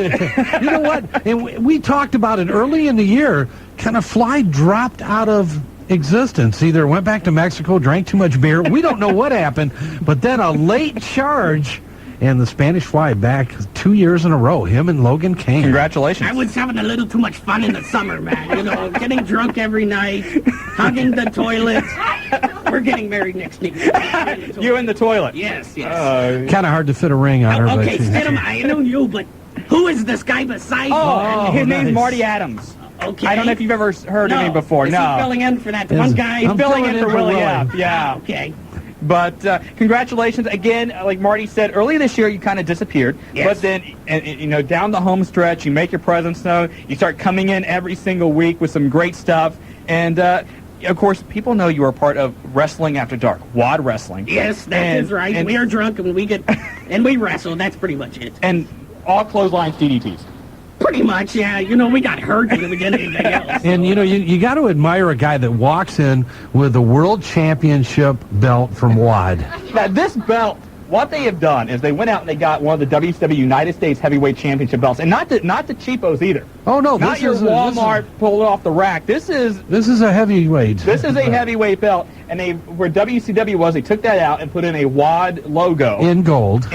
you know what? And we talked about it early in the year. Kind of Fly dropped out of existence. Either went back to Mexico, drank too much beer. We don't know what happened. But then a late charge, and the Spanish Fly back 2 years in a row. Him and Logan Kane. Congratulations. I was having a little too much fun in the summer, man. You know, getting drunk every night, hugging the toilet. We're getting married next week. You in the toilet? Yes. Kind of hard to fit a ring on her. Okay, I know you, but who is this guy beside you? His name's Marty Adams. Okay. I don't know if you've ever heard of him before. Is he filling in for that one guy? He's filling in for Willie. Yeah. Okay. But congratulations again. Like Marty said earlier this year, you kind of disappeared. Yes. But then, down the home stretch, you make your presence known. You start coming in every single week with some great stuff. And of course, people know you are part of Wrestling After Dark, WAD Wrestling. Yes, that is right. And we are drunk and we wrestle. That's pretty much it. And all clotheslines, DDTs. Pretty much, yeah. You know, we got hurt and we did anything else. And, you got to admire a guy that walks in with a world championship belt from WAD. Now, this belt, what they have done is they went out and they got one of the WCW United States Heavyweight Championship belts. And not the cheapos either. Oh, no. Not your Walmart pulled off the rack. This is a heavyweight. This is a heavyweight belt. And where WCW was, they took that out and put in a WAD logo. In gold.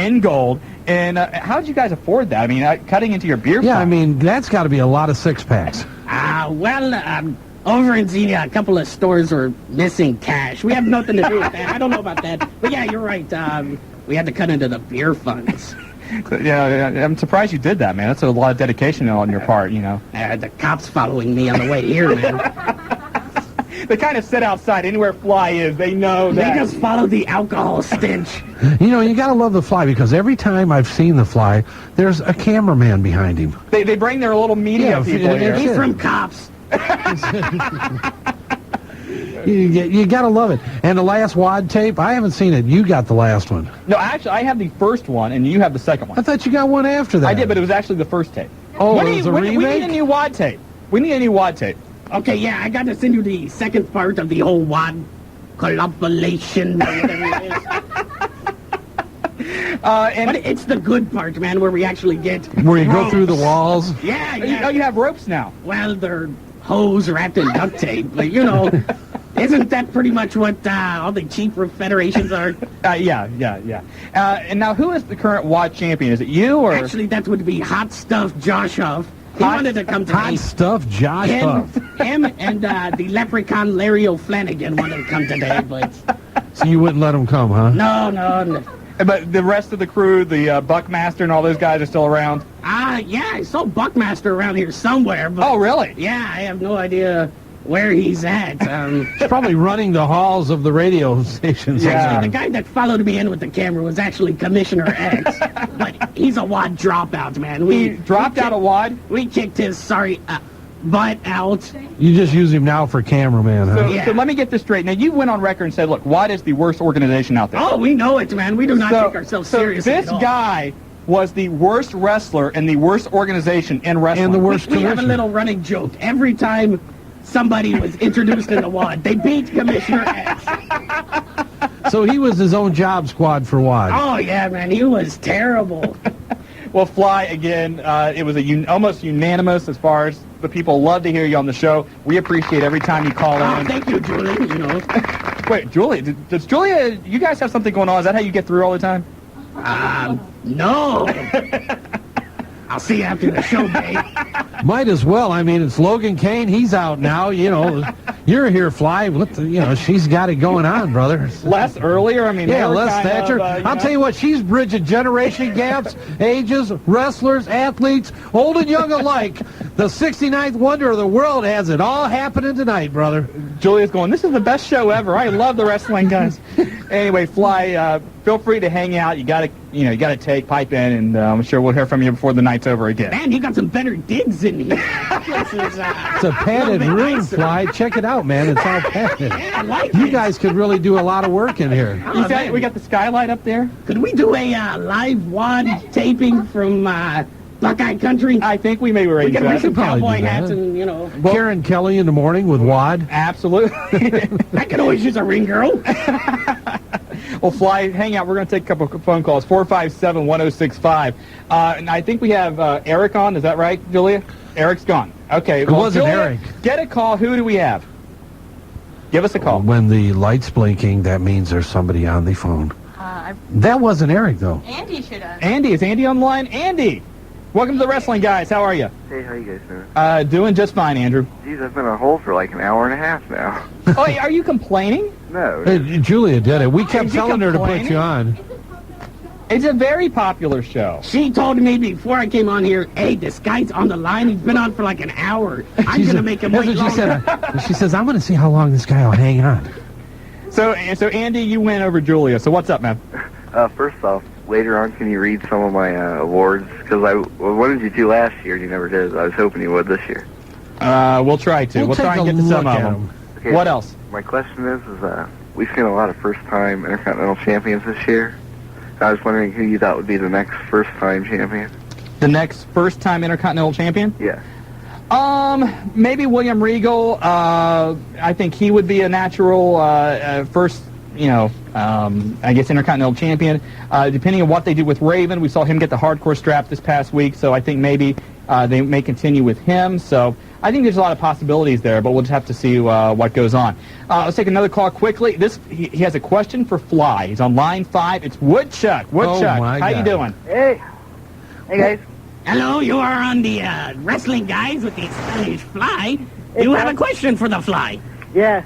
And how did you guys afford that? I mean, cutting into your beer fund. Yeah, I mean, that's got to be a lot of six-packs. Over in Xenia, a couple of stores were missing cash. We have nothing to do with that. I don't know about that. But, yeah, you're right. We had to cut into the beer funds. Yeah, I'm surprised you did that, man. That's a lot of dedication on your part, The cops following me on the way here, man. They kind of sit outside anywhere Fly is. They know that. They just follow the alcohol stench. You got to love the Fly because every time I've seen the Fly, there's a cameraman behind him. They bring their little media people here. He's from Cops. You got to love it. And the last WAD tape, I haven't seen it. You got the last one. No, actually, I have the first one, and you have the second one. I thought you got one after that. I did, but it was actually the first tape. Oh, it was a remake? We need a new WAD tape. We need a new WAD tape. Okay, yeah, I got to send you the second part of the whole WAD collaboration. But it's the good part, man, where we actually get where you go through the walls. Yeah. Oh, you have ropes now. Well, they're hose wrapped in duct tape, but isn't that pretty much what all the cheap federations are? Yeah. And now, who is the current WAD champion? Is it you or? Actually, that would be Hot Stuff Josh Huff. He wanted to come to Hot Stuff Josh Huff. Him and the leprechaun Larry O'Flanagan wanted to come today, but... So you wouldn't let him come, huh? No. But the rest of the crew, the Buckmaster and all those guys are still around? Yeah, I saw Buckmaster around here somewhere. But oh, really? Yeah, I have no idea where he's at. He's probably running the halls of the radio stations. Yeah. Actually, the guy that followed me in with the camera was actually Commissioner X. But he's a WAD dropout, man. He dropped out of WAD? We kicked his butt out. You just use him now for cameraman, huh? So let me get this straight. Now, you went on record and said, look, WAD is the worst organization out there. Oh, we know it, man. We do not take ourselves seriously this at all. guy was the worst wrestler and the worst organization in wrestling. And the worst We have a little running joke. Every time somebody was introduced in the WAD, they beat Commissioner X. So he was his own job squad for WAD. Oh, yeah, man. He was terrible. Well, Fly, again, it was almost unanimous as far as the people love to hear you on the show. We appreciate every time you call in. Thank you, Julie. You know. Wait, Julia, does Julia, you guys have something going on? Is that how you get through all the time? No. I'll see you after the show, babe. Might as well. I mean, it's Logan Kane. He's out now. You know, you're here, Fly. She's got it going on, brother. Les earlier. I mean, yeah, Les Thatcher. I'll tell you what, she's bridging generation gaps, ages, wrestlers, athletes, old and young alike. The 69th wonder of the world has it all happening tonight, brother. Julia's going, this is the best show ever. I love the wrestling guys. Anyway, Fly, feel free to hang out. You got to pipe in, and I'm sure we'll hear from you before the night's over again. Man, you got some better digs in here. It's a padded room, Fly. Check it out, man. It's all padded. Yeah, I like You guys could really do a lot of work in here. We got the skylight up there. Could we do a live WAD taping from Buckeye Country? I think we may arrange that. We that. can wear some cowboy hats and, Karen Kelly in the morning with WAD. Absolutely. I could always use a ring girl. Well, Fly, hang out. We're going to take a couple of phone calls. 457-1065. And I think we have Eric on. Is that right, Julia? Eric's gone. Okay. It wasn't Julia, Eric. Get a call. Who do we have? Give us a call. When the light's blinking, that means there's somebody on the phone. That wasn't Eric, though. Andy should have. Andy. Is Andy on the line? Andy. Welcome to the Wrestling Guys. How are you? Hey, how you guys doing? Doing just fine, Andrew. Geez, I've been on hold for like an hour and a half now. Oh, are you complaining? No. Hey, Julia did it. We kept telling her to put you on. It's a very popular show. She told me before I came on here, hey, this guy's on the line. He's been on for like an hour. I'm going to make him wait longer. She says, I'm going to see how long this guy will hang on. So Andy, you went over Julia. So what's up, man? First off, later on, can you read some of my awards? Because I wanted you to last year, and you never did. I was hoping you would this year. We'll try to. We'll try and get to some of them. Okay, what else? My question is we've seen a lot of first-time Intercontinental champions this year. I was wondering who you thought would be the next first-time champion. The next first-time Intercontinental champion? Yeah. Maybe William Regal. I think he would be a natural first, I guess Intercontinental champion. Depending on what they do with Raven, we saw him get the hardcore strap this past week, so I think maybe they may continue with him. So I think there's a lot of possibilities there, but we'll just have to see what goes on. Let's take another call quickly. He has a question for Fly. He's on line 5. It's Woodchuck. Woodchuck, how you doing? Hey. Hey, guys. Hello, you are on the Wrestling Guys with the Spanish Fly. You have a question for the Fly. Yeah.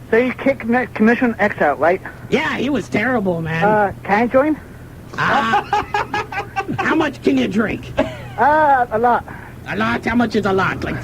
So you kicked Commissioner X out, right? Yeah, he was terrible, man. Can I join? How much can you drink? A lot. A lot? How much is a lot? Like